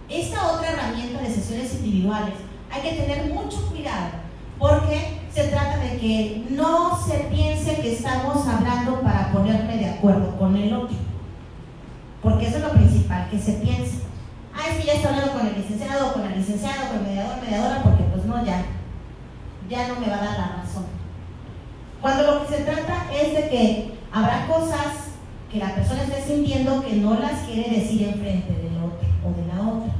Esta otra herramienta de sesiones individuales hay que tener mucho cuidado, porque se trata de que no se piense que estamos hablando para ponerme de acuerdo con el otro, porque eso es lo principal, que se piensa, es que ya está hablando con el licenciado, con la licenciada, con el mediador, mediadora, porque pues no, ya no me va a dar la razón. Cuando lo que se trata es de que habrá cosas que la persona esté sintiendo que no las quiere decir enfrente del otro o de la otra.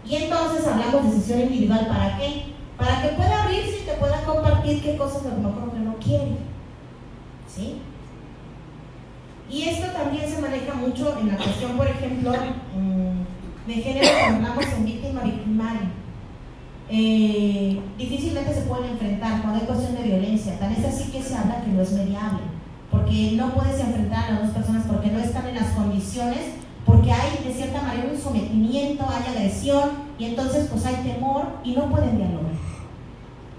Y entonces hablamos de sesión individual, ¿para qué? Para que pueda abrirse y te pueda compartir qué cosas a lo mejor que no quiere. ¿Sí? Y esto también se maneja mucho en la cuestión, por ejemplo, de género, cuando hablamos en víctima victimario. Difícilmente se pueden enfrentar cuando hay cuestión de violencia. Tan es así que se habla que no es mediable, porque no puedes enfrentar a las dos personas porque no están en las condiciones, porque hay de cierta manera un sometimiento, hay agresión, y entonces pues hay temor y no pueden dialogar.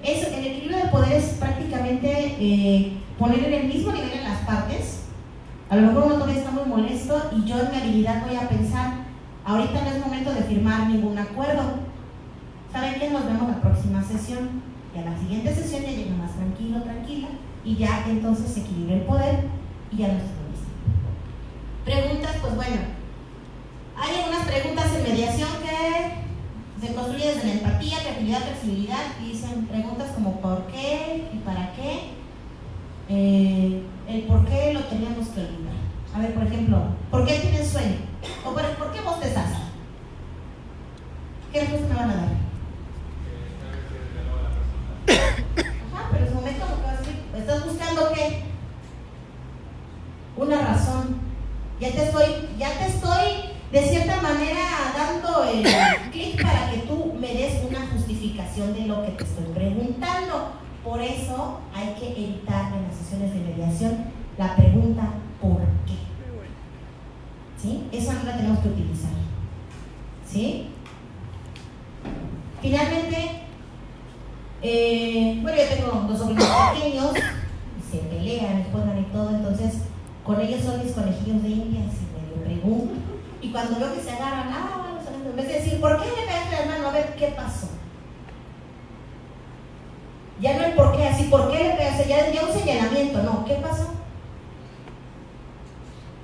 El equilibrio del poder es prácticamente poner en el mismo nivel en las partes. A lo mejor uno todavía está muy molesto y yo en mi habilidad voy a pensar, ahorita no es momento de firmar ningún acuerdo. ¿Saben qué? Nos vemos la próxima sesión. Y a la siguiente sesión ya llega más tranquilo, tranquila, y ya entonces se equilibra el poder y ya no estoy listo. Preguntas, pues bueno, hay algunas preguntas en mediación que se construyen desde la empatía, creatividad, flexibilidad, y dicen preguntas como ¿por qué? ¿Y para qué? El por qué lo teníamos que olvidar. A ver, por ejemplo, ¿por qué tienes sueño? O ¿por qué bostezas? ¿Qué respuesta me van a dar? Ajá, pero en su momento lo que vas a decir, ¿estás buscando qué? Una razón. Ya te estoy de cierta manera dando el clic para que tú me des una justificación de lo que te estoy preguntando. Por eso hay que evitar en las sesiones de mediación la pregunta ¿por qué? ¿Sí? Esa no la tenemos que utilizar. ¿Sí? Finalmente, bueno, yo tengo dos sobrinos pequeños, se pelean, juegan y todo, entonces con ellos son mis conejillos de indias y me pregunto. Y cuando veo que se agarran, en vez de decir, ¿por qué le pegaste la mano? A ver, ¿qué pasó? Ya no el por qué, así, ¿por qué le pegaste? Ya un señalamiento, no, ¿qué pasó?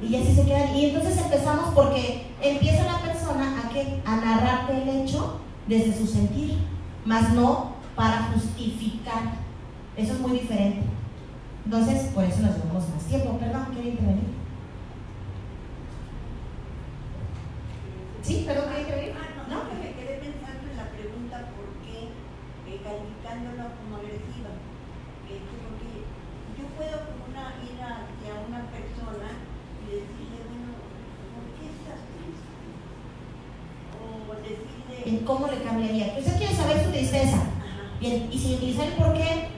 Y así se quedan. Y entonces empezamos porque empieza la persona a narrarte el hecho desde su sentir, más no para justificar. Eso es muy diferente. Entonces, por eso nos llevamos más tiempo. Perdón, ¿quería intervenir? ¿Sí? ¿Perdón, quería intervenir? No, que me quedé pensando en la pregunta ¿por qué? Calificándola como agresiva. Porque yo puedo ir hacia una persona y decirle, bueno, ¿por qué estás triste? O decirle... ¿Cómo le cambiaría? Pues yo quiero saber su tristeza. Ajá. Bien, y sin utilizar el por qué,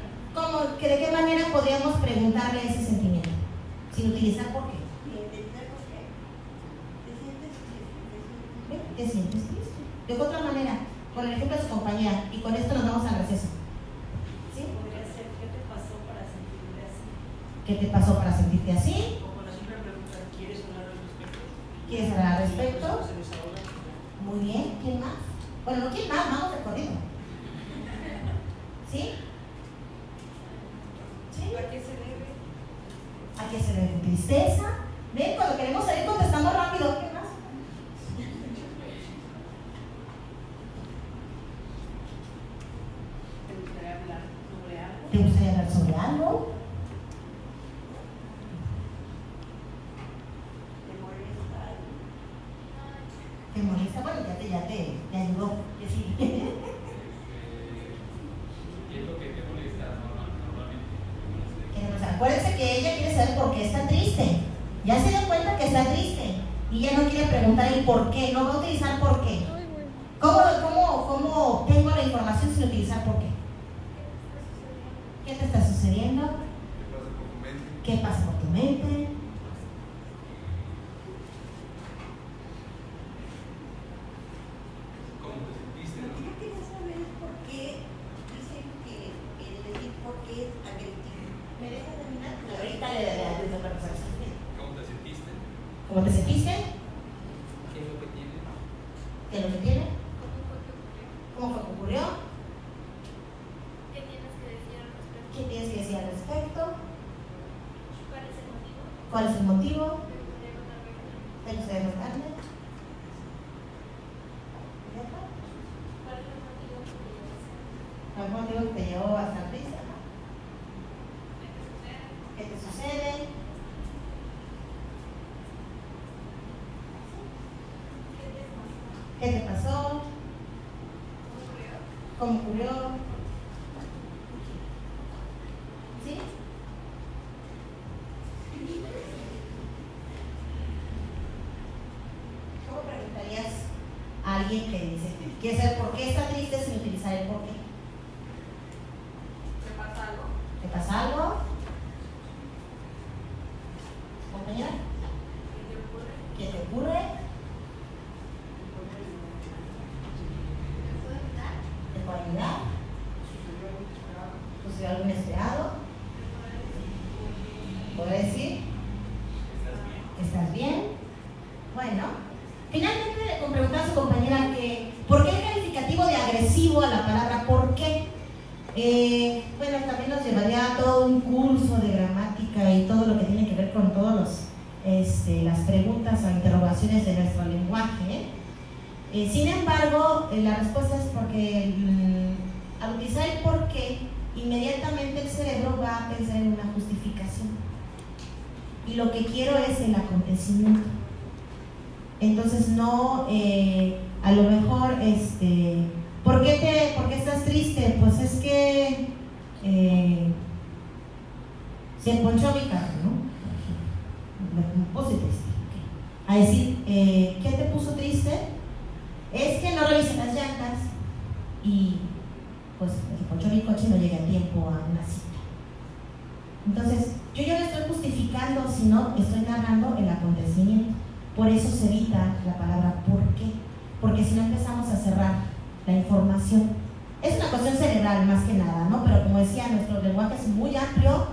¿de qué manera podríamos preguntarle ese sentimiento? Sin utilizar por qué. ¿Te sientes triste? De otra manera, con el ejemplo de su compañera, y con esto nos vamos al receso. ¿Sí? ¿Qué te pasó para sentirte así? O con la simple pregunta, ¿quieres hablar al respecto? ¿Quieres hablar al respecto? Se desahoga. Muy bien, ¿quién más? Bueno, no quién más, vamos de corrido. ¿Sí? ¿Sí? ¿A qué se debe? ¿A qué se debe? ¿Tristeza? ¿Ven? Cuando queremos salir contestamos rápido. ¿Qué más? ¿Te gustaría hablar sobre algo? ¿Te gustaría hablar sobre algo? ¿Te molesta? Bueno, ya te ayudó. Que sí. ¿Qué es lo que te molesta normalmente? Acuérdense que ella quiere saber por qué está triste. Ya se dio cuenta que está triste y ella no quiere preguntar el por qué, no va a utilizar por qué. ¿Cómo obtengo la información sin utilizar por qué? ¿Qué te está sucediendo? ¿Qué pasa por tu mente? ¿Cómo te sentiste? Lo que yo quería saber es por qué dicen que el decir por qué es agresivo. ¿Me deja terminar? Ahorita le ¿Cómo te sentiste? ¿Cómo te sentiste? ¿Qué es lo que tiene? ¿Qué es lo que tiene? ¿Cómo fue que ocurrió? ¿Qué tienes que decir al respecto? ¿Qué tienes que decir al respecto? ¿Cuál es el motivo? ¿Cuál es el motivo? De una reunión. ¿Te gustaría preguntarme? ¿Cuál es el motivo que te llevó a hacer? ¿Cuál fue el motivo que te llevó a estar triste? ¿Qué te sucede? ¿Qué te pasó? ¿Cómo ocurrió? ¿Sí? ¿Cómo preguntarías a alguien que dice, quiere saber por qué está triste sin utilizar el por qué? ¿Te pasa algo? ¿Te pasa algo? ¿Compañera? ¿Qué te ocurre? ¿Te puedo ayudar? ¿Sucedió algo inesperado? ¿Puedo decir? ¿Estás bien? Bueno, finalmente le preguntaba a su compañera que ¿por qué el calificativo de agresivo a la palabra por qué? Bueno, también nos llevaría a todo un curso de gramática y todo lo que tiene que ver con todos las preguntas o interrogaciones de nuestro lenguaje. Sin embargo, la respuesta es porque al utilizar el por qué, inmediatamente el cerebro va a pensar en una justificación. Y lo que quiero es el acontecimiento. Entonces no, a lo mejor, ¿por qué estás triste? Pues es que se ponchó mi carro, ¿no? Me puse triste. A decir, ¿qué te puso triste? Es que no revisé las llantas y pues se ponchó mi coche y no llegué a tiempo a una cita. Entonces, yo ya no estoy justificando, sino estoy narrando el acontecimiento. Por eso se evita la palabra ¿por qué? Porque si no empezamos a cerrar la información. Es una cuestión cerebral más que nada, ¿no? Pero como decía, nuestro lenguaje es muy amplio,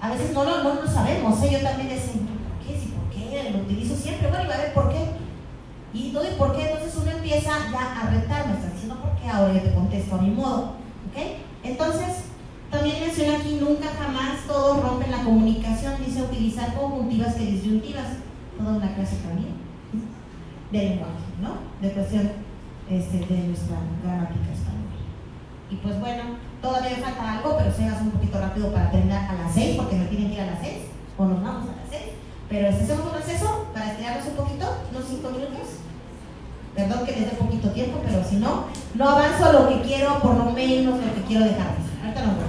a veces no lo sabemos, Yo también decía, ¿por qué? ¿Sí, por qué? Lo utilizo siempre, bueno, y va a ver por qué. Y todo y por qué, entonces uno empieza ya a retarme, está diciendo por qué, ahora yo te contesto a mi modo, ¿ok? Entonces, también menciona aquí, nunca jamás todos rompen la comunicación, dice utilizar conjuntivas que disyuntivas, toda una clase también de lenguaje, ¿no? De cuestión de nuestra gramática española. Y pues bueno, todavía me falta algo, pero se hace un poquito rápido para terminar a las 6, porque me tienen que ir a las 6, o nos vamos a las 6. Pero hacemos un receso para estirarnos un poquito, unos 5 minutos. Perdón que les dé poquito tiempo, pero si no, no avanzo lo que quiero, por lo menos lo que quiero dejarles. Ahorita nos vemos.